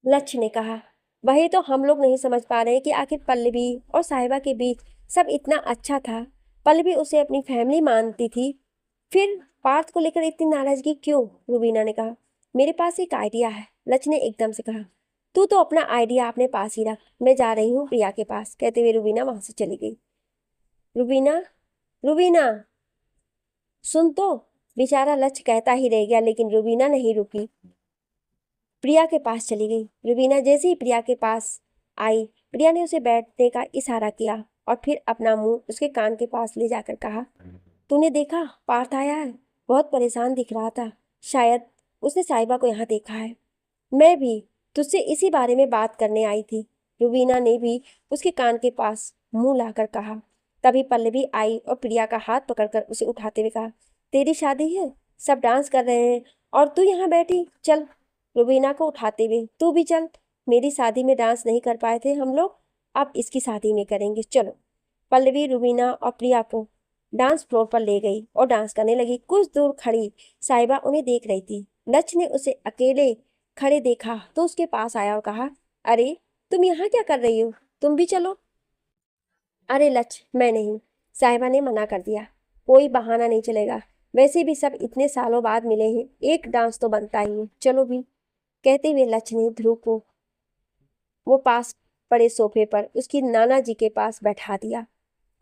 लक्ष्य ने कहा। वही तो हम लोग नहीं समझ पा रहे कि आखिर पल्लवी और साहिबा के बीच सब इतना अच्छा था। पल्लवी उसे अपनी फैमिली मानती थी, फिर पार्थ को लेकर इतनी नाराजगी क्यों? रुबीना ने कहा। मेरे पास एक आइडिया है, लक्ष्य ने एकदम से कहा। तू तो अपना आइडिया अपने पास ही रख, मैं जा रही हूँ प्रिया के पास, कहते हुए रुबीना वहां से चली गई। रुबीना, रुबीना सुन तो, बेचारा लक्ष्य कहता ही रह गया, लेकिन रुबीना नहीं रुकी, प्रिया के पास चली गई। रुबीना जैसे ही प्रिया के पास आई, प्रिया ने उसे बैठने का इशारा किया और फिर अपना मुंह उसके कान के पास ले जाकर कहा, तूने देखा पार्थ आया है, बहुत परेशान दिख रहा था, शायद उसने साहिबा को यहाँ देखा है। मैं भी तुझसे इसी बारे में बात करने आई थी, रुबीना ने भी उसके कान के पास मुंह लाकर कहा। तभी पल्लवी आई और प्रिया का हाथ पकड़कर उसे उठाते हुए कहा, तेरी शादी है, सब डांस कर रहे हैं और तू यहाँ बैठी, चल। रुबीना को उठाते हुए, तू भी चल, मेरी शादी में डांस नहीं कर पाए थे हम लोग, अब इसकी शादी में करेंगे, चलो। पल्लवी रुबीना और प्रिया को डांस फ्लोर पर ले गई और डांस करने लगी। कुछ दूर खड़ी साहिबा उन्हें देख रही थी। लक्ष्य ने उसे अकेले खड़े देखा तो उसके पास आया और कहा, अरे तुम यहाँ क्या कर रही हो, तुम भी चलो। अरे लक्ष्य, मैं नहीं, साहिबा ने मना कर दिया, कोई बहाना नहीं चलेगा, वैसे भी सब इतने सालों बाद मिले हैं, एक डांस तो बनता ही है, चलो भी। कहते हुए लक्ष्य ने ध्रुव को वो पास पड़े सोफे पर उसकी नाना जी के पास बैठा दिया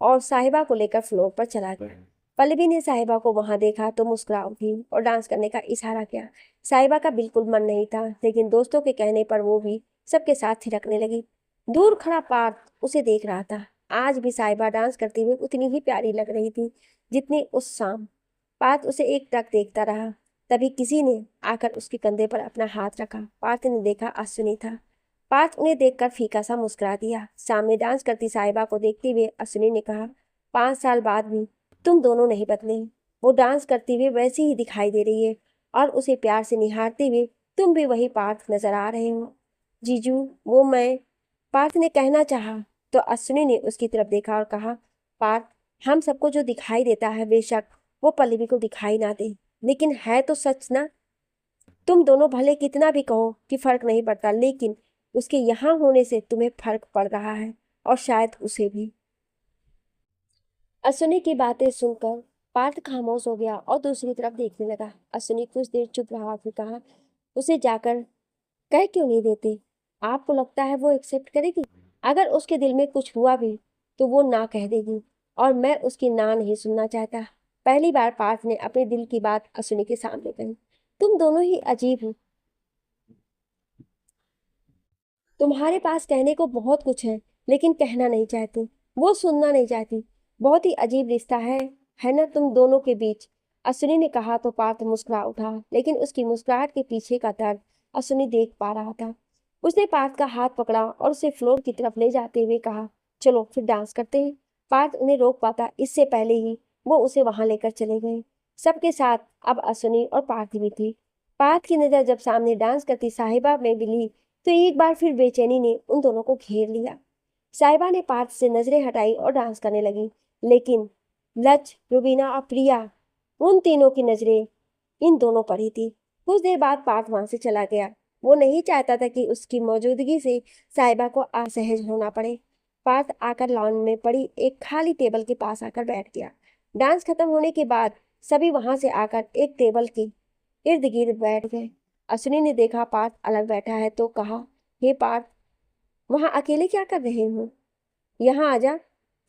और साहिबा को लेकर फ्लोर पर चला गया। पल्लवी ने साहिबा को वहां देखा तो मुस्कुरा उठी और डांस करने का इशारा किया। साहिबा का बिल्कुल मन नहीं था, लेकिन दोस्तों के कहने पर वो भी सबके साथ थिरकने लगी। दूर खड़ा पार्थ उसे देख रहा था। आज भी साहिबा डांस करते हुए उतनी ही प्यारी लग रही थी जितनी उस शाम। पार्थ उसे एक टक देखता रहा। तभी किसी ने आकर उसके कंधे पर अपना हाथ रखा। पार्थ ने देखा अश्विनी था। पार्थ उन्हें देखकर फीका सा मुस्कुरा दिया। सामने डांस करती साहिबा को देखते हुए अश्विनी ने कहा, 5 साल बाद भी तुम दोनों नहीं बदले। वो डांस करते हुए वैसी ही दिखाई दे रही है और उसे प्यार से निहारते हुए तुम भी वही पार्थ नजर आ रहे हो। जीजू, वो मैं, पार्थ ने कहना चाहा तो अश्विनी ने उसकी तरफ देखा और कहा, पार्थ, हम सबको जो दिखाई देता है बेशक वो पल्लवी को दिखाई ना दे, लेकिन है तो सच ना। तुम दोनों भले कितना भी कहो कि फर्क नहीं पड़ता, लेकिन उसके यहाँ होने से तुम्हें फर्क पड़ रहा है और शायद उसे भी। अश्विनी की बातें सुनकर पार्थ खामोश हो गया और दूसरी तरफ देखने लगा। अश्विनी कुछ देर चुप रहा, फिर कहा, उसे जाकर कह क्यों नहीं देते? आपको लगता है वो एक्सेप्ट करेगी? अगर उसके दिल में कुछ हुआ भी तो वो ना कह देगी और मैं उसकी ना नहीं सुनना चाहता। पहली बार पार्थ ने अपने दिल की बात अश्विनी के सामने कही। तुम दोनों ही अजीब हो, तुम्हारे पास कहने को बहुत कुछ है लेकिन कहना नहीं चाहते, वो सुनना नहीं चाहती। बहुत ही अजीब रिश्ता है ना तुम दोनों के बीच। अश्विनी ने कहा तो पार्थ मुस्कुरा उठा, लेकिन उसकी मुस्कुराहट के पीछे का दर्द अश्विनी देख पा रहा था। उसने पार्थ का हाथ पकड़ा और उसे फ्लोर की तरफ ले जाते हुए कहा, चलो फिर डांस करते हैं। पार्थ उन्हें रोक पाता इससे पहले ही वो उसे वहां लेकर चले गए। सबके साथ अब अश्विनी और पार्थ भी थी। पार्थ की नजर जब सामने डांस करती साहिबा में मिली तो एक बार फिर बेचैनी ने उन दोनों को घेर लिया। साहिबा ने पार्थ से नजरें हटाई और डांस करने लगी, लेकिन लक्ष्य, रुबीना और प्रिया, उन तीनों की नजरें इन दोनों पर ही थी। कुछ देर बाद पार्थ वहां से चला गया। वो नहीं चाहता था कि उसकी मौजूदगी से साहिबा को असहज होना पड़े। पार्थ आकर लॉन में पड़ी एक खाली टेबल के पास आकर बैठ गया। डांस खत्म होने के बाद सभी वहां से आकर एक टेबल के इर्द गिर्द बैठ गए। अश्विनी ने देखा पार्थ अलग बैठा है तो कहा, हे पार्थ, वहां अकेले क्या कर रहे हो? यहाँ आजा।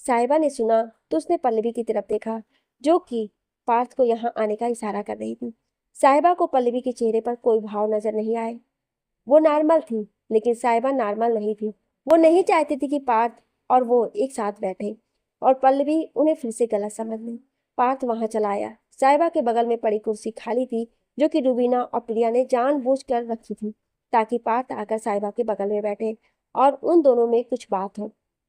साहिबा ने सुना तो उसने पल्लवी की तरफ देखा, जो कि पार्थ को यहाँ आने का इशारा कर रही थी। साहिबा को पल्लवी के चेहरे पर कोई भाव नजर नहीं आए। वो नॉर्मल थी, लेकिन साहिबा नॉर्मल नहीं थी। वो नहीं चाहती थी कि पार्थ और वो एक साथ बैठे और पल्लवी उन्हें फिर से गलत समझ ले। पार्थ वहां चला आया। साहिबा के बगल में पड़ी कुर्सी खाली थी, जो कि रुबीना और प्रिया ने जानबूझकर रखी थी ताकि पार्थ आकर साहिबा के बगल में बैठे और उन दोनों में कुछ बात हो।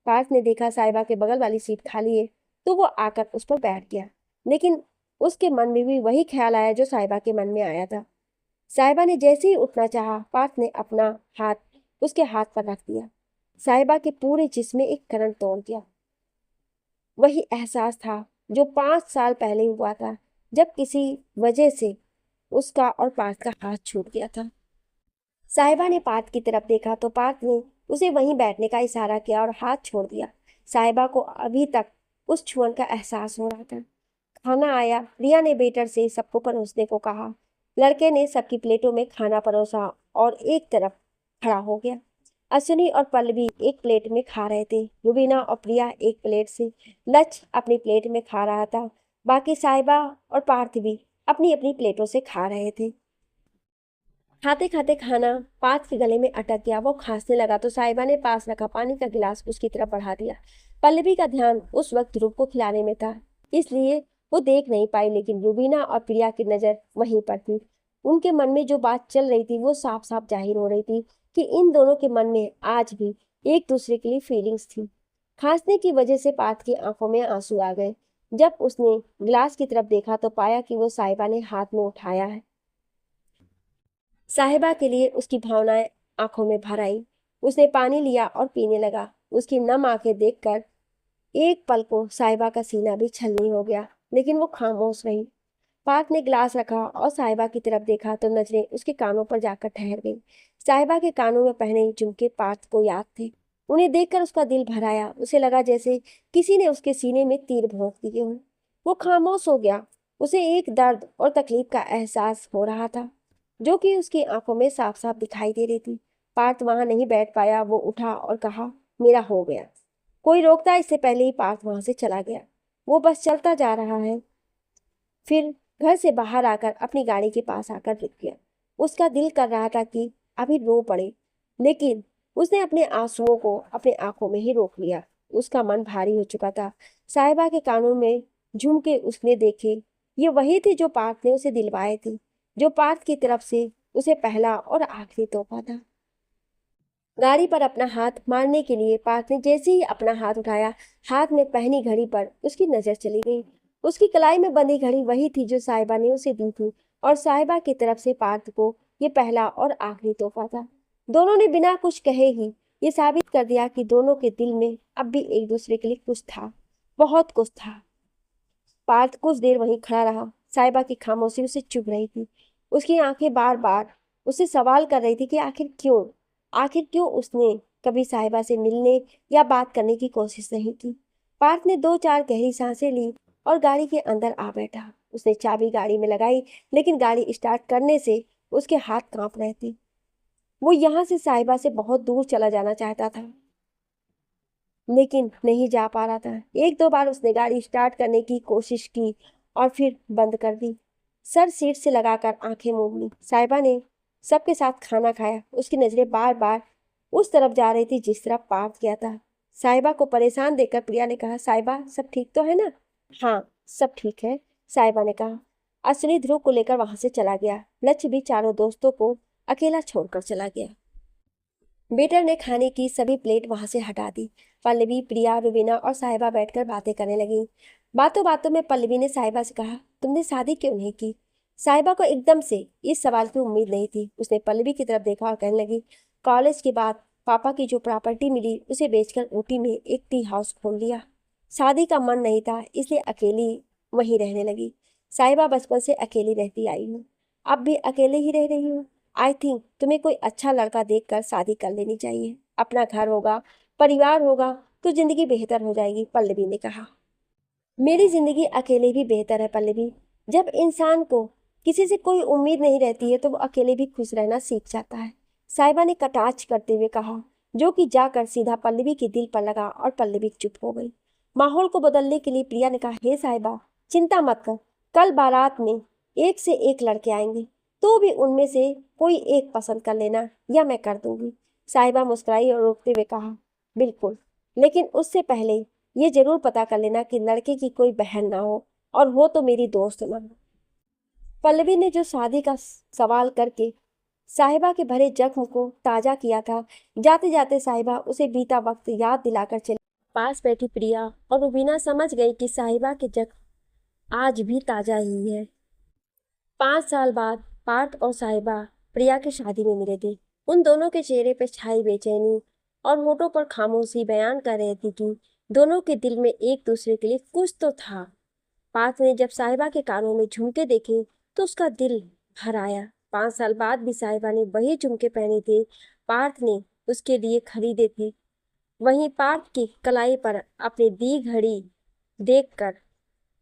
पार्थ ने देखा साहिबा के बगल वाली सीट खाली है तो वो आकर उस पर बैठ गया, लेकिन उसके मन में भी वही ख्याल आया जो साहिबा के मन में आया था। साहिबा ने जैसे ही उठना चाहा, पार्थ ने अपना हाथ उसके हाथ पर रख दिया। साहिबा के पूरे जिस्म में एक करंट दौड़ दिया। वही एहसास था जो 5 साल पहले हुआ था, जब किसी वजह से उसका और पार्थ का हाथ छूट गया था। साहिबा ने पार्थ की तरफ देखा तो पार्थ ने उसे वहीं बैठने का इशारा किया और हाथ छोड़ दिया। साहिबा को अभी तक उस छुअन का एहसास हो रहा था। खाना आया। रिया ने वेटर से सबको परोसने को कहा। लड़के ने सबकी प्लेटों में खाना परोसा और एक तरफ खड़ा हो गया। अश्विनी और पल्लवी एक प्लेट में खा रहे थे। रुबीना और प्रिया एक प्लेट से, लक्ष्य अपनी प्लेट में खा रहा था। बाकी साहिबा और पार्थ भी अपनी अपनी प्लेटों से खा रहे थे। खाते खाते खाना पार्थ के गले में अटक गया। वो खांसने लगा तो साहिबा ने पास रखा पानी का गिलास उसकी तरफ बढ़ा दिया। पल्लवी का ध्यान उस वक्त ध्रुव को खिलाने में था, इसलिए वो देख नहीं पाई, लेकिन रुबीना और प्रिया की नजर वहीं पर थी। उनके मन में जो बात चल रही थी वो साफ साफ जाहिर हो रही थी कि इन दोनों के मन में आज भी एक दूसरे के लिए फीलिंग्स थी। खांसने की वजह से पार्थ की आंखों में आंसू आ गए। जब उसने गिलास की तरफ देखा तो पाया कि वो साहिबा ने हाथ में उठाया है। साहिबा के लिए उसकी भावनाएं आंखों में भर आई। उसने पानी लिया और पीने लगा। उसकी नम आंखें देखकर एक पल को साहिबा का सीना भी छलनी हो गया, लेकिन वो खामोश रही। पार्थ ने गिलास रखा और साहिबा की तरफ देखा तो नजरें उसके कानों पर जाकर ठहर गई। साहिबा के कानों में पहने झुमके पार्थ को याद थे। उन्हें देखकर उसका दिल भर आया। उसे लगा जैसे किसी ने उसके सीने में तीर भोंक दिए हों। वो खामोश हो गया। उसे एक दर्द और तकलीफ का एहसास हो रहा था, जो कि उसकी आंखों में साफ साफ दिखाई दे रही थी। पार्थ वहां नहीं बैठ पाया। वो उठा और कहा, मेरा हो गया। कोई रोकता इससे पहले ही पार्थ वहां से चला गया। वो बस चलता जा रहा है। फिर घर से बाहर आकर अपनी गाड़ी के पास आकर रुक गया। उसका दिल कर रहा था कि अभी रो पड़े, लेकिन उसने अपने आंसुओं को अपने आंखों में ही रोक लिया। उसका मन भारी हो चुका था। साहिबा के कानों में झुमके उसने देखे। ये वही थे जो पार्थ ने उसे दिलवाए थे, जो पार्थ की तरफ से उसे पहला और आखिरी तोहफा था। गाड़ी पर अपना हाथ मारने के लिए पार्थ ने जैसे ही अपना हाथ उठाया, हाथ में पहनी घड़ी पर उसकी नजर चली गई। उसकी कलाई में बंधी घड़ी वही थी जो साहिबा ने उसे दी थी, और साहिबा की तरफ से पार्थ को ये पहला और आखिरी तोहफा था। दोनों ने बिना कुछ कहे ही ये साबित कर दिया कि दोनों के दिल में अब भी एक दूसरे के लिए कुछ था, बहुत कुछ था। पार्थ कुछ देर वहीं खड़ा रहा। साहिबा की खामोशी उसे चुभ रही थी। उसकी आंखें बार बार उससे सवाल कर रही थी कि आखिर क्यों उसने कभी साहिबा से मिलने या बात करने की कोशिश नहीं की। पार्थ ने 2-4 गहरी सांसें ली और गाड़ी के अंदर आ बैठा। उसने चाबी गाड़ी में लगाई, लेकिन गाड़ी स्टार्ट करने से उसके हाथ कांप रहे थे। वो यहाँ से साहिबा से बहुत दूर चला जाना चाहता था, लेकिन नहीं जा पा रहा था। 1-2 बार उसने गाड़ी स्टार्ट करने की कोशिश की और फिर बंद कर दी। सर सीट से लगाकर आंखें मूंद ली। साहिबा ने सबके साथ खाना खाया। उसकी नजरें बार बार उस तरफ जा रही थी जिस तरफ पार्थ गया था। साहिबा को परेशान देखकर प्रिया ने कहा, साहिबा सब ठीक तो है ना? हाँ, सब ठीक है, साहिबा ने कहा। अश्विनी ध्रुव को लेकर वहां से चला गया। लक्ष्य भी चारों दोस्तों को अकेला छोड़कर चला गया। वेटर ने खाने की सभी प्लेट वहां से हटा दी। पल्लवी, प्रिया, रुबीना और साहिबा बैठकर बातें करने लगी। बातों बातों में पल्लवी ने साहिबा से कहा, तुमने शादी क्यों नहीं की? साहिबा को एकदम से इस सवाल की उम्मीद नहीं थी। उसने पल्लवी की तरफ देखा और कहने लगी, कॉलेज के बाद पापा की जो प्रॉपर्टी मिली उसे बेचकर ऊटी में एक टी हाउस खोल लिया। शादी का मन नहीं था, इसलिए अकेली वहीं रहने लगी। साहिबा बचपन से अकेली रहती आई हूँ, अब भी अकेले ही रह रही हूँ। आई थिंक तुम्हें कोई अच्छा लड़का देखकर शादी कर लेनी चाहिए। अपना घर होगा, परिवार होगा तो जिंदगी बेहतर हो जाएगी, पल्लवी ने कहा। मेरी जिंदगी अकेले भी बेहतर है पल्लवी। जब इंसान को किसी से कोई उम्मीद नहीं रहती है तो वो अकेले भी खुश रहना सीख जाता है, साहिबा ने कटाक्ष करते हुए कहा, जो कि जाकर सीधा पल्लवी के दिल पर लगा और पल्लवी चुप हो गई। माहौल को बदलने के लिए प्रिया ने कहा, हे साहिबा, चिंता मत कर, कल बारात में एक से एक लड़के आएंगे, तो भी उनमें से कोई एक पसंद कर लेना या मैं कर दूंगी। साहिबा मुस्कुराई और रोकते हुए कहा, बिल्कुल, लेकिन उससे पहले ये जरूर पता कर लेना कि लड़के की कोई बहन ना हो, और हो तो मेरी दोस्त ना हो। पल्लवी ने जो शादी का सवाल करके साहिबा के भरे जख्म को ताजा किया था, जाते जाते साहिबा उसे बीता वक्त याद दिलाकर चली। पास बैठी प्रिया और रुबीना समझ गई कि साहिबा के जख्म आज भी ताजा ही है। 5 साल बाद पार्थ और साहिबा प्रिया की शादी में मिले थे। उन दोनों के चेहरे पर छाई बेचैनी और होठों पर खामोशी बयान कर रही थी कि दोनों के दिल में एक दूसरे के लिए कुछ तो था। पार्थ ने जब साहिबा के कानों में झुमके देखे तो उसका दिल भर आया। 5 साल बाद भी साहिबा ने वही झुमके पहने थे, पार्थ ने उसके लिए खरीदे थे। वहीं पार्थ की कलाई पर अपनी दी घड़ी देखकर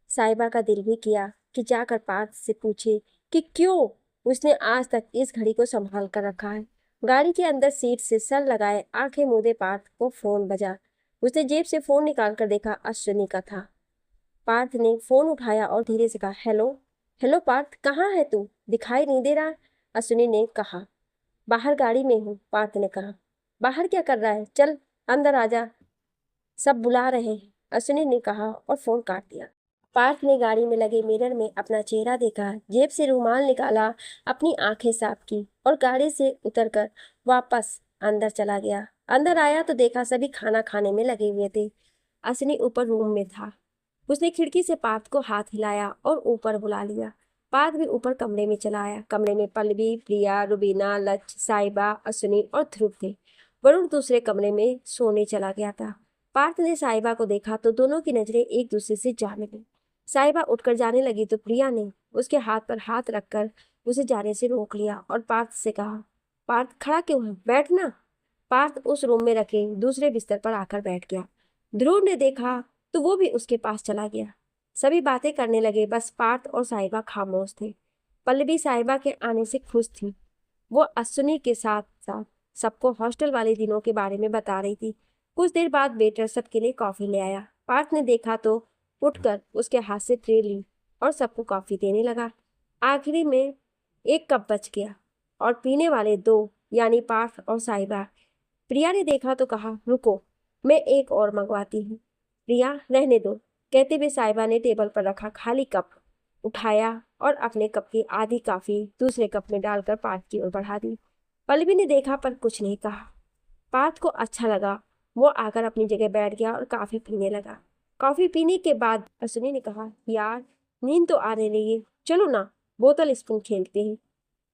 साहिबा का दिल भी किया कि जाकर पार्थ से पूछे कि क्यों उसने आज तक इस घड़ी को संभाल कर रखा है। गाड़ी के अंदर सीट से सर लगाए आंखें मूंदे पार्थ को फोन बजा। उसने जेब से फोन निकाल कर देखा, अश्विनी का था। पार्थ ने फोन उठाया और धीरे से कहा, हेलो। हेलो पार्थ, कहाँ है तू? दिखाई नहीं दे रहा, अश्विनी ने कहा। बाहर गाड़ी में हूँ, पार्थ ने कहा। बाहर क्या कर रहा है? चल अंदर आजा, सब बुला रहे हैं, अश्विनी ने कहा और फोन काट दिया। पार्थ ने गाड़ी में लगे मिरर में अपना चेहरा देखा, जेब से रुमाल निकाला, अपनी आंखें साफ की और गाड़ी से उतरकर वापस अंदर चला गया। अंदर आया तो देखा सभी खाना खाने में लगे हुए थे। अश्विनी ऊपर रूम में था। उसने खिड़की से पार्थ को हाथ हिलाया और ऊपर बुला लिया। पार्थ भी ऊपर कमरे में चला आया। कमरे में पल्लवी, प्रिया, रुबीना, लक्ष्य, साहिबा, अश्विनी और ध्रुव थे। वरुण दूसरे कमरे में सोने चला गया था। पार्थ ने साहिबा को देखा तो दोनों की नजरें एक दूसरे से जा मिली। साहिबा उठकर जाने लगी तो प्रिया ने उसके हाथ पर हाथ रखकर उसे जाने से रोक लिया और पार्थ से कहा, पार्थ खड़ा क्यों है, बैठना। पार्थ उस रूम में रखे दूसरे बिस्तर पर आकर बैठ गया। ध्रुव ने देखा तो वो भी उसके पास चला गया। सभी बातें करने लगे, बस पार्थ और साहिबा खामोश थे। पल्लवी साहिबा के आने से खुश थी। वो अश्विनी के साथ साथ सबको हॉस्टल वाले दिनों के बारे में बता रही थी। कुछ देर बाद वेटर सबके लिए कॉफी ले आया। पार्थ ने देखा तो उठकर उसके हाथ से ट्रे ली और सबको कॉफी देने लगा। आखिरी में एक कप बच गया और पीने वाले दो, यानी पार्थ और साहिबा। प्रिया ने देखा तो कहा, रुको, मैं एक और मंगवाती हूँ। प्रिया, रहने दो, कहते हुए साहिबा ने टेबल पर रखा खाली कप उठाया और अपने कप की आधी कॉफी दूसरे कप में डालकर पार्थ की ओर बढ़ा दी। पल्लवी ने देखा पर कुछ नहीं कहा। पार्थ को अच्छा लगा। वो आकर अपनी जगह बैठ गया और कॉफी पीने लगा। कॉफी पीने के बाद अश्विनी ने कहा, यार नींद तो आने लगी है, चलो ना बोतल स्पून खेलते हैं।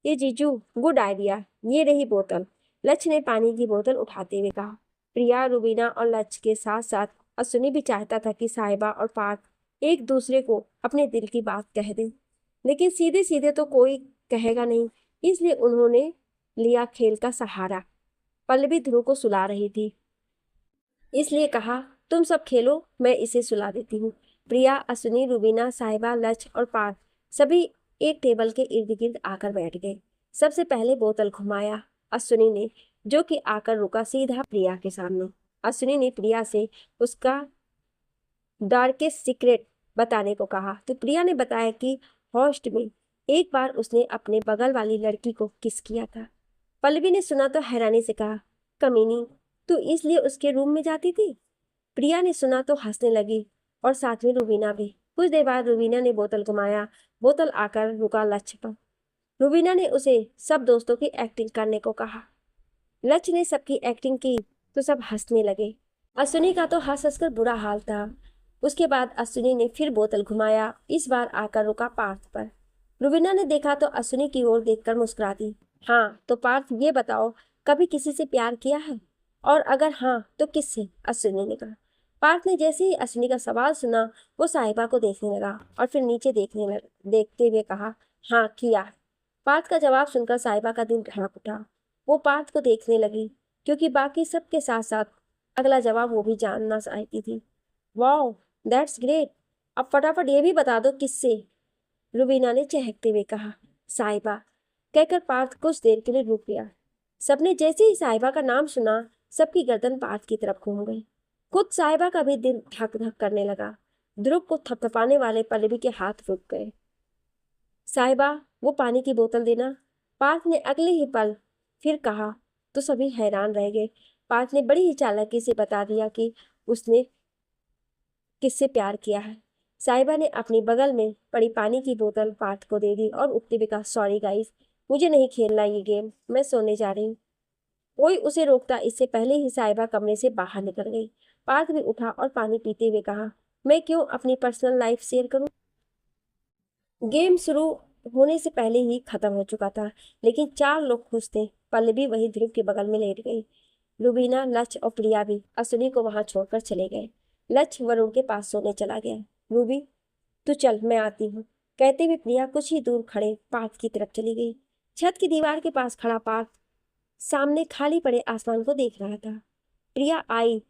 ये जीजू, गुड आइडिया, ये रही बोतल। लक्ष्य ने पानी की बोतल उठाते हुए कहा। प्रिया, रुबीना और लक्ष्य के साथ साथ अश्विनी भी चाहता था कि साहिबा और पार्थ एक दूसरे को अपने दिल की बात कह दें, लेकिन सीधे सीधे तो कोई कहेगा नहीं, इसलिए उन्होंने लिया खेल का सहारा। पल्लवी ध्रुव को सुला रही थी, इसलिए कहा, तुम सब खेलो, मैं इसे सुला देती हूँ। प्रिया, अश्विनी, रुबीना, साहिबा, लक्ष्य और पार्थ सभी एक टेबल के इर्द गिर्द आकर बैठ गए। सबसे पहले बोतल घुमाया अश्विनी ने, जो कि आकर रुका सीधा प्रिया के सामने। अश्विनी ने प्रिया से उसका डार्केस्ट सीक्रेट बताने को कहा तो प्रिया ने बताया कि हॉस्ट में एक बार उसने अपने बगल वाली लड़की को किस किया था। पल्लवी ने सुना तो हैरानी से कहा, कमीनी, तू इसलिए उसके रूम में जाती थी? प्रिया ने सुना तो हंसने लगी और साथ में रुबीना भी। कुछ देर बाद रुबीना ने बोतल घुमाया। बोतल आकर रुका लक्ष्य पर। रुबीना ने उसे सब दोस्तों की एक्टिंग करने को कहा। लक्ष्य ने सबकी एक्टिंग की तो सब हंसने लगे। अश्विनी का तो हंस हंसकर बुरा हाल था। उसके बाद अश्विनी ने फिर बोतल घुमाया, इस बार आकर रुका पार्थ पर। रुबीना ने देखा तो अश्विनी की ओर देखकर मुस्कुरा दी। हाँ तो पार्थ, ये बताओ, कभी किसी से प्यार किया है? और अगर हाँ तो किससे? अश्विनी ने कहा। पार्थ ने जैसे ही अश्विनी का सवाल सुना वो साहिबा को देखने लगा और फिर नीचे देखते हुए कहा, हाँ किया। पार्थ का जवाब सुनकर साहिबा का दिल धड़क उठा। वो पार्थ को देखने लगी क्योंकि बाकी सबके साथ साथ अगला जवाब वो भी जानना चाहती थी। वाओ, दैट्स ग्रेट, अब फटाफट ये भी बता दो किससे? रुबीना ने चहकते हुए कहा। साहिबा, कहकर पार्थ कुछ देर के लिए रुक गया। सबने जैसे ही साहिबा का नाम सुना सबकी गर्दन पार्थ की तरफ घूम गई। खुद साहिबा का भी दिल धक धक करने लगा। ध्रुव को थपथपाने वाले पल्लवी के हाथ रुक गए। साहिबा, वो पानी की बोतल देना, पार्थ ने अगले ही पल फिर कहा तो सभी हैरान रह गए। पार्थ ने बड़ी ही चालाकी से बता दिया कि उसने किससे प्यार किया है। साहिबा ने अपनी बगल में पड़ी पानी की बोतल पार्थ को दे दी और उठते हुए कहा, सॉरी गाइस, मुझे नहीं खेलना ये गेम, मैं सोने जा रही हूँ। कोई उसे रोकता इससे पहले ही साहिबा कमरे से बाहर निकल गई। पार्थ भी उठा और पानी पीते हुए कहा, मैं क्यों अपनी पर्सनल लाइफ शेयर करूं? गेम शुरू होने से पहले ही खत्म हो चुका था, लेकिन 4 लोग खुश थे। पल्लवी वही ध्रुव के बगल में लेट गई। रुबीना, लक्ष्य और प्रिया भी अश्विनी को वहां छोड़कर चले गए। लक्ष्य वरुण के पास सोने चला गया। रूबी, तू चल, मैं आती हूँ, कहते हुए प्रिया कुछ ही दूर खड़े पार्थ की तरफ चली गई। छत की दीवार के पास खड़ा पार्थ सामने खाली पड़े आसमान को देख रहा था। प्रिया आई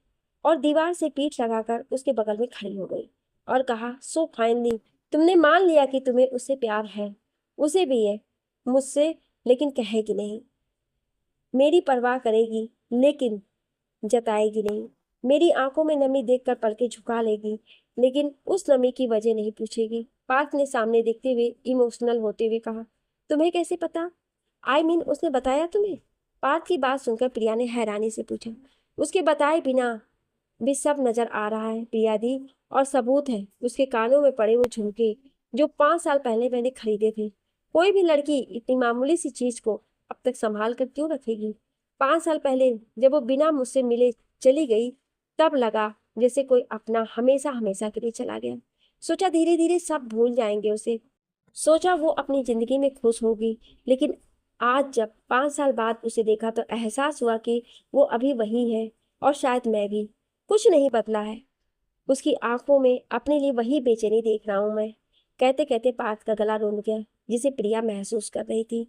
और दीवार से पीठ लगाकर उसके बगल में खड़ी हो गई और कहा, सो फाइनली तुमने मान लिया कि तुम्हें उससे प्यार है। उसे भी है मुझसे, लेकिन कहेगी नहीं। मेरी परवाह करेगी लेकिन जताएगी नहीं। मेरी आंखों में नमी देखकर पलकें झुका लेगी लेकिन उस नमी की वजह नहीं पूछेगी। पार्थ ने सामने देखते हुए इमोशनल होते हुए कहा, तुम्हें कैसे पता? उसने बताया तुम्हें? पार्थ की बात सुनकर प्रिया ने हैरानी से पूछा। उसके बताए बिना भी सब नजर आ रहा है प्रिया दी, और सबूत है उसके कानों में पड़े वो झुमके जो 5 साल पहले मैंने खरीदे थे। कोई भी लड़की इतनी मामूली सी चीज को अब तक संभाल कर क्यों रखेगी? 5 साल पहले जब वो बिना मुझसे मिले चली गई तब लगा जैसे कोई अपना हमेशा हमेशा के लिए चला गया। सोचा धीरे धीरे सब भूल जाएंगे उसे, सोचा वो अपनी जिंदगी में खुश होगी। लेकिन आज जब 5 साल बाद उसे देखा तो एहसास हुआ कि वो अभी वही है, और शायद मैं भी। कुछ नहीं बदला है। उसकी आंखों में अपने लिए वही बेचैनी देख रहा हूं मैं। कहते कहते पार्थ का गला रुंध गया, जिसे प्रिया महसूस कर रही थी।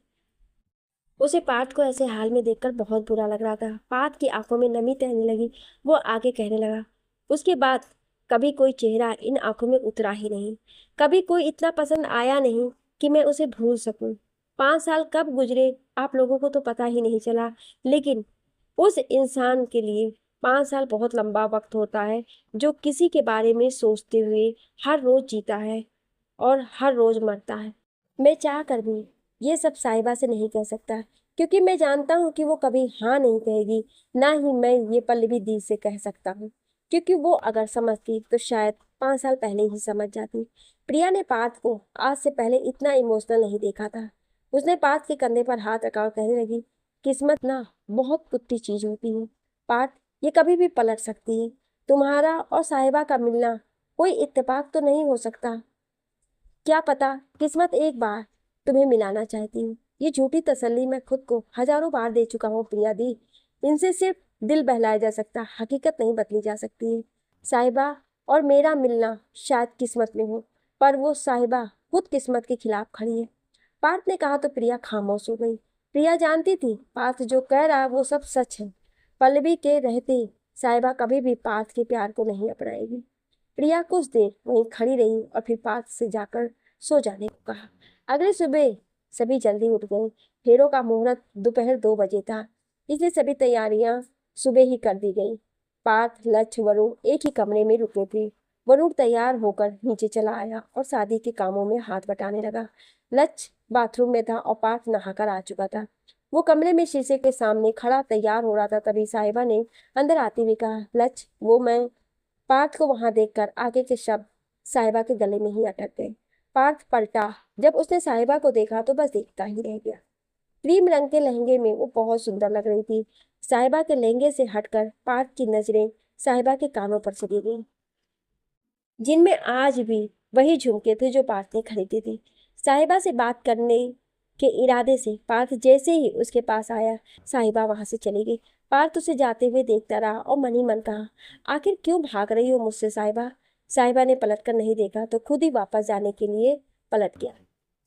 उसे पार्थ को ऐसे हाल में देखकर बहुत बुरा लग रहा था। पार्थ की आंखों में नमी तैरने लगी। वो आगे कहने लगा, उसके बाद कभी कोई चेहरा इन आंखों में उतरा ही नहीं। कभी कोई इतना पसंद आया नहीं कि मैं उसे भूल सकूं। 5 साल कब गुजरे आप लोगों को तो पता ही नहीं चला, लेकिन उस इंसान के लिए 5 साल बहुत लंबा वक्त होता है, जो किसी के बारे में सोचते हुए हर रोज जीता है और हर रोज मरता है। मैं चाह कर भी ये सब साहिबा से नहीं कह सकता, क्योंकि मैं जानता हूँ कि वो कभी हाँ नहीं कहेगी। ना ही मैं ये पल्लवी दी से कह सकता हूँ, क्योंकि वो अगर समझती तो शायद 5 साल पहले ही समझ जाती। प्रिया ने पार्थ को आज से पहले इतना इमोशनल नहीं देखा था। उसने पार्थ के कंधे पर हाथ रखा और कहने लगी, किस्मत ना बहुत कुत्ती चीज होती है पार्थ, ये कभी भी पलट सकती है। तुम्हारा और साहिबा का मिलना कोई इत्तेफाक तो नहीं हो सकता। क्या पता किस्मत एक बार तुम्हें मिलाना चाहती हूँ। ये झूठी तसल्ली मैं खुद को हजारों बार दे चुका हूँ प्रिया दी। इनसे सिर्फ दिल बहलाया जा सकता, हकीकत नहीं बदली जा सकती है। साहिबा और मेरा मिलना शायद किस्मत में हो, पर वो साहिबा खुद किस्मत के खिलाफ खड़ी है। पार्थ ने कहा तो प्रिया खामोश हो गई। प्रिया जानती थी पार्थ जो कह रहा है वो सब सच है। पल्लवी के रहते साहिबा कभी भी पार्थ के प्यार को नहीं अपनाएगी। प्रिया कुछ देर वहीं खड़ी रही और फिर पार्थ से जाकर सो जाने को कहा। अगले सुबह सभी जल्दी उठ गए। फेरों का मुहूर्त दोपहर 2 बजे था, इसलिए सभी तैयारियां सुबह ही कर दी गई। पार्थ, लक्ष्य, वरुण एक ही कमरे में रुके थे। वरुण तैयार होकर नीचे चला आया और शादी के कामों में हाथ बटाने लगा। लक्ष्य बाथरूम में था और पार्थ नहाकर आ चुका था। वो कमरे में शीशे के सामने खड़ा तैयार हो रहा था। तभी साहिबा ने अंदर आते हुए कहा, लक्ष्य वो मैं। पार्थ को वहां देखकर आगे के शब्द साहिबा के गले में ही अटक गए। पार्थ पलटा। जब उसने साहिबा को देखा तो बस देखता ही रह गया। क्रीम रंग के लहंगे में वो बहुत सुंदर लग रही थी। साहिबा के लहंगे से हटकर पार्थ की नजरें साहिबा के कानों पर चली गई, जिनमें आज भी वही झुमके थे जो पार्थ ने खरीदे थे। साहिबा से बात करने के इरादे से पार्थ जैसे ही उसके पास आया, साहिबा वहां से चली गई। पार्थ उसे जाते हुए देखता रहा और मन ही मन कहा, आखिर क्यों भाग रही हो मुझसे साहिबा? साहिबा ने पलटकर नहीं देखा तो खुद ही वापस जाने के लिए पलट गया।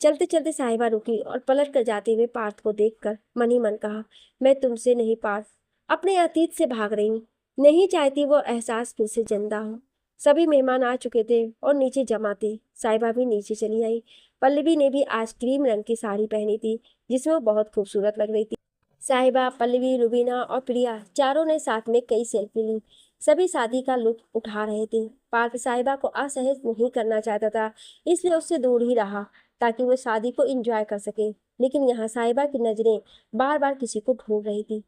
चलते चलते साहिबा रुकी और पलट कर जाते हुए पार्थ को देखकर मन ही मन कहा, मैं तुमसे नहीं पार्थ, अपने अतीत से भाग रही हूँ। नहीं चाहती वो एहसास फिर से जिंदा हो। सभी मेहमान आ चुके थे और नीचे जमा थे। साहिबा भी नीचे चली आई। पल्लवी ने भी आज क्रीम रंग की साड़ी पहनी थी, जिसमें वो बहुत खूबसूरत लग रही थी। साहिबा, पल्लवी, रुबीना और प्रिया चारों ने साथ में कई सेल्फी ली। सभी शादी का लुत्फ उठा रहे थे। पार्थ साहिबा को असहज नहीं करना चाहता था, इसलिए उससे दूर ही रहा ताकि वो शादी को एंजॉय कर सके। लेकिन यहाँ साहिबा की नजरें बार बार किसी को ढूंढ रही थी।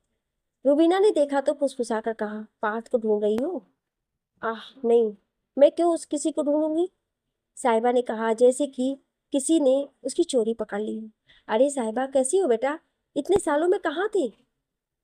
रुबीना ने देखा तो फुसफुसाकर कहा, पार्थ को ढूंढ रही हो? आह नहीं, मैं क्यों उस किसी को ढूंढूंगी? साहिबा ने कहा, जैसे कि किसी ने उसकी चोरी पकड़ ली हो। अरे साहिबा, कैसी हो बेटा? इतने सालों में कहाँ थी?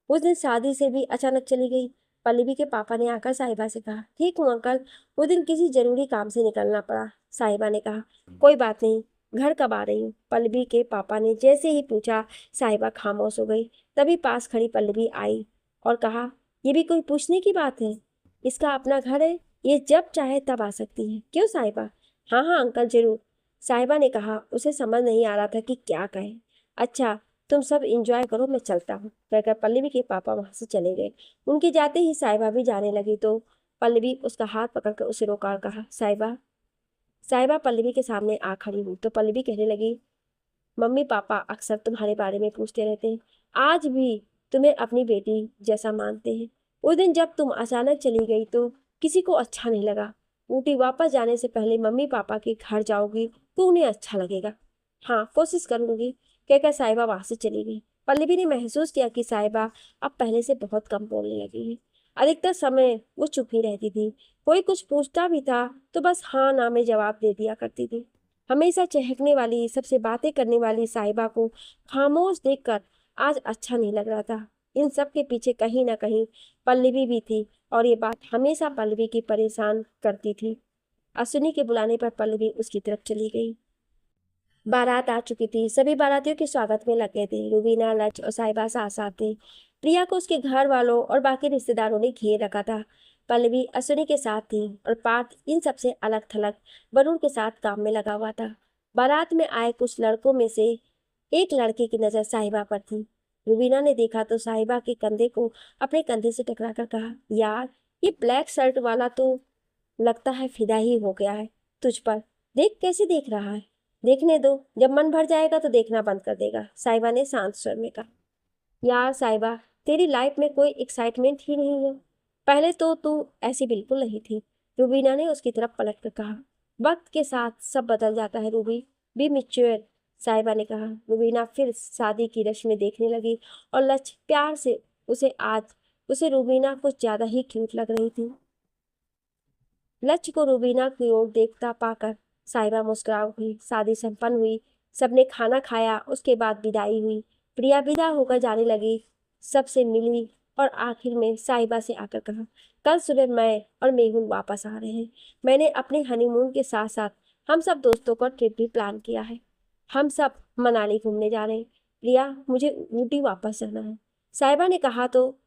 उस दिन शादी से भी अचानक चली गई। पल्लवी के पापा ने आकर साहिबा से कहा, ठीक हूँ अंकल, उस दिन किसी जरूरी काम से निकलना पड़ा। साहिबा ने कहा, कोई बात नहीं, घर कब आ रही हूँ? पल्लवी के पापा ने जैसे ही पूछा, साहिबा खामोश हो गई। तभी पास खड़ी पल्लवी आई और कहा, ये भी कोई पूछने की बात है? इसका अपना घर है, ये जब चाहे तब आ सकती है। क्यों साहिबा? हाँ हाँ अंकल जरूर, साहिबा ने कहा। उसे समझ नहीं आ रहा था कि क्या कहे। अच्छा, तुम सब एंजॉय करो, मैं चलता हूँ, कहकर पल्लवी के पापा वहां से चले गए। उनके जाते ही साहिबा भी जाने लगी तो पल्लवी उसका हाथ पकड़कर उसे रोका और कहा, साहिबा। साहिबा पल्लवी के सामने आ खड़ी हुई तो पल्लवी कहने लगी, मम्मी पापा अक्सर तुम्हारे बारे में पूछते रहते हैं, आज भी तुम्हें अपनी बेटी जैसा मानते हैं। उस दिन जब तुम अचानक चली गई तो किसी को अच्छा नहीं लगा। ऊटी वापस जाने से पहले मम्मी पापा के घर जाओगी तो उन्हें अच्छा लगेगा। हाँ, कोशिश करूंगी, कहकर साहिबा वहां से चली गई। पल्लवी ने महसूस किया कि साहिबा अब पहले से बहुत कम बोलने लगी है। अधिकतर समय वो चुप ही रहती थी। कोई कुछ पूछता भी था तो बस हाँ ना में जवाब दे दिया करती थी। हमेशा चहकने वाली, सबसे बातें करने वाली साहिबा को खामोश देखकर आज अच्छा नहीं लग रहा था। इन सब के पीछे कहीं ना कहीं पल्लवी भी थी और ये बात हमेशा पल्लवी की परेशान करती थी। अश्विनी के बुलाने पर पल्लवी उसकी तरफ चली गई। बारात आ चुकी थी। सभी बारातियों के स्वागत में लगे थे। रूबीना, लच और साहिबा साथ साथ थे। प्रिया को उसके घर वालों और बाकी रिश्तेदारों ने घेर रखा था। पल्लवी अश्विनी के साथ थी और पार्थ इन सबसे अलग थलग वरुण के साथ काम में लगा हुआ था। बारात में आए कुछ लड़कों में से एक लड़के की नजर साहिबा पर थी। रूबीना ने देखा तो साहिबा के कंधे को अपने कंधे से टकरा कर कहा, यार ये ब्लैक शर्ट वाला तो लगता है फिदा ही हो गया है तुझ पर। देख कैसे देख रहा है। देखने दो, जब मन भर जाएगा तो देखना बंद कर देगा, साहिबा ने शांत स्वर में कहा। यार साहिबा, तेरी लाइफ में कोई एक्साइटमेंट ही नहीं है। पहले तो तू ऐसी बिल्कुल नहीं थी। रूबीना ने उसकी तरफ पलट कर कहा। वक्त के साथ सब बदल जाता है रूबी, बी मैच्योर, साहिबा ने कहा। रूबीना फिर शादी की रस्म में देखने लगी और लच प्यार से उसे रूबीना कुछ ज्यादा ही क्यूट लग रही थी। लक्ष्य को रूबीना की ओर देखता पाकर साहिबा मुस्कुरा उठी। शादी संपन्न हुई। सबने खाना खाया। उसके बाद विदाई हुई। प्रिया विदा होकर जाने लगी। सबसे मिली और आखिर में साहिबा से आकर कहा, कल सुबह मैं और मेहुल वापस आ रहे हैं। मैंने अपने हनीमून के साथ साथ हम सब दोस्तों का ट्रिप भी प्लान किया है। हम सब मनाली घूमने जा रहे हैं। प्रिया, मुझे ऊटी वापस जाना है, साहिबा ने कहा तो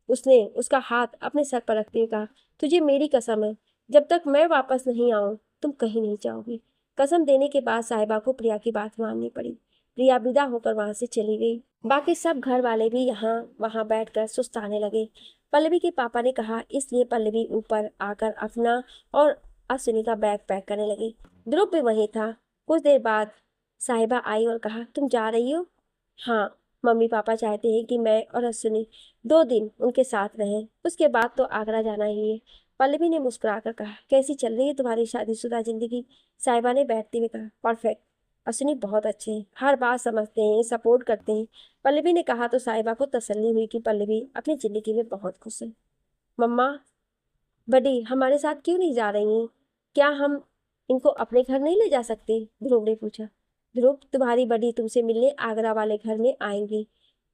उसने उसका हाथ अपने सर पर रखते हुए कहा, तुझे मेरी कसम है, जब तक मैं वापस नहीं आऊं तुम कहीं नहीं जाओगी। कसम देने के बाद साहिबा को प्रिया की बात माननी पड़ी। प्रिया विदा होकर वहां से चली गई। बाकी सब घर वाले भी यहाँ वहां बैठकर सुस्ताने लगे। पल्लवी के पापा ने कहा, इसलिए पल्लवी ऊपर आकर अपना और अश्विनी का बैग पैक करने लगी। ध्रुव भी वहीं था। कुछ देर बाद साहिबा आई और कहा, तुम जा रही हो? हाँ, मम्मी पापा चाहते हैं कि मैं और अश्विनी 2 दिन उनके साथ रहें, उसके बाद तो आगरा जाना ही है। पल्लवी ने मुस्कुराकर कहा, कैसी चल रही है तुम्हारी शादीशुदा जिंदगी? साहिबा ने बैठते हुए कहा, परफेक्ट। अश्विनी बहुत अच्छे हैं, हर बात समझते हैं, सपोर्ट करते हैं। पल्लवी ने कहा तो साहिबा को तसल्ली हुई कि पल्लवी अपनी जिंदगी में बहुत खुश है। मम्मा, बड़ी हमारे साथ क्यों नहीं जा रही हैं? क्या हम इनको अपने घर नहीं ले जा सकते? ध्रुव ने पूछा। ध्रुव, तुम्हारी बड़ी तुमसे मिलने आगरा वाले घर में आएंगी,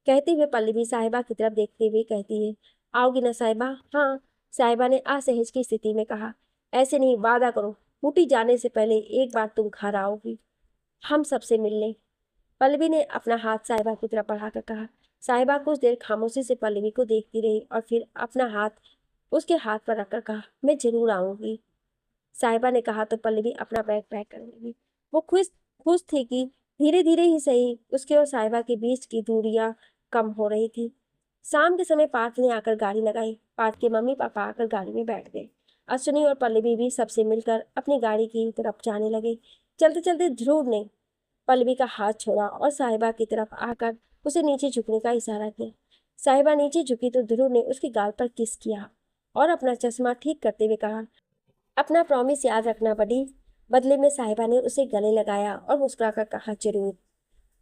कहते हुए पल्लवी साहिबा की तरफ देखते हुए कहती है, आओगी ना साहिबा? हाँ, साहिबा ने असहज की स्थिति में कहा। ऐसे नहीं, वादा करो, ऊटी जाने से पहले एक बार तुम घर आओगी हम सबसे मिलने। पल्लवी ने अपना हाथ साहिबा की तरफ बढ़ाकर कहा। साहिबा कुछ देर खामोशी से पल्लवी को देखती रही और फिर अपना हाथ उसके हाथ पर रखकर कहा, मैं जरूर आऊंगी। साहिबा ने कहा तो पल्लवी अपना बैग पैक करने लगी। वो खुश खुश थी कि धीरे धीरे ही सही उसके और साहिबा के बीच की दूरियां कम हो रही थी। शाम के समय पार्थ ने आकर गाड़ी लगाई। पार्थ के मम्मी पापा आकर गाड़ी में बैठ गए। अश्विनी और पल्लवी भी सबसे मिलकर अपनी गाड़ी की तरफ जाने लगे। चलते चलते ध्रुव ने पल्लवी का हाथ छोड़ा और साहिबा की तरफ आकर उसे नीचे झुकने का इशारा किया। साहिबा नीचे झुकी तो ध्रुव ने उसके गाल पर किस किया और अपना चश्मा ठीक करते हुए कहा, अपना प्रॉमिस याद रखना बड़ी। बदले में साहिबा ने उसे गले लगाया और मुस्कुराकर कहा, जरूर।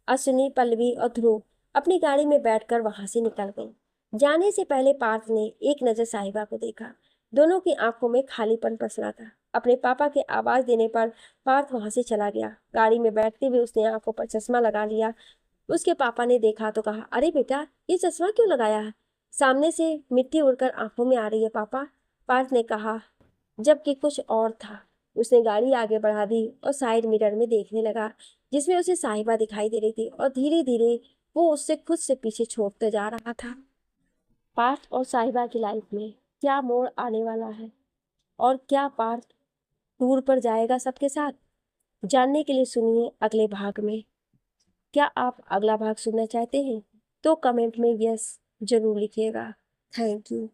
अश्विनी, पल्लवी और ध्रुव अपनी गाड़ी में बैठकर वहां से निकल गए। जाने से पहले पार्थ ने एक नजर साहिबा को देखा। दोनों की आंखों में खालीपन पसरा था। अपने पापा के आवाज देने पर पार्थ वहां से चला गया। गाड़ी में बैठते हुए उसने आंखों पर चश्मा लगा लिया। उसके पापा ने देखा तो कहा, अरे बेटा, ये चश्मा क्यों लगाया है? सामने से मिट्टी उड़कर आंखों में आ रही है पापा, पार्थ ने कहा, जबकि कुछ और था। उसने गाड़ी आगे बढ़ा दी और साइड मिरर में देखने लगा, जिसमें उसे साहिबा दिखाई दे रही थी और धीरे धीरे वो उससे खुद से पीछे छोड़ते जा रहा था। पार्थ और साहिबा की लाइफ में क्या मोड़ आने वाला है और क्या पार्थ टूर पर जाएगा सबके साथ? जानने के लिए सुनिए अगले भाग में। क्या आप अगला भाग सुनना चाहते हैं तो कमेंट में यस जरूर लिखिएगा। Thank you.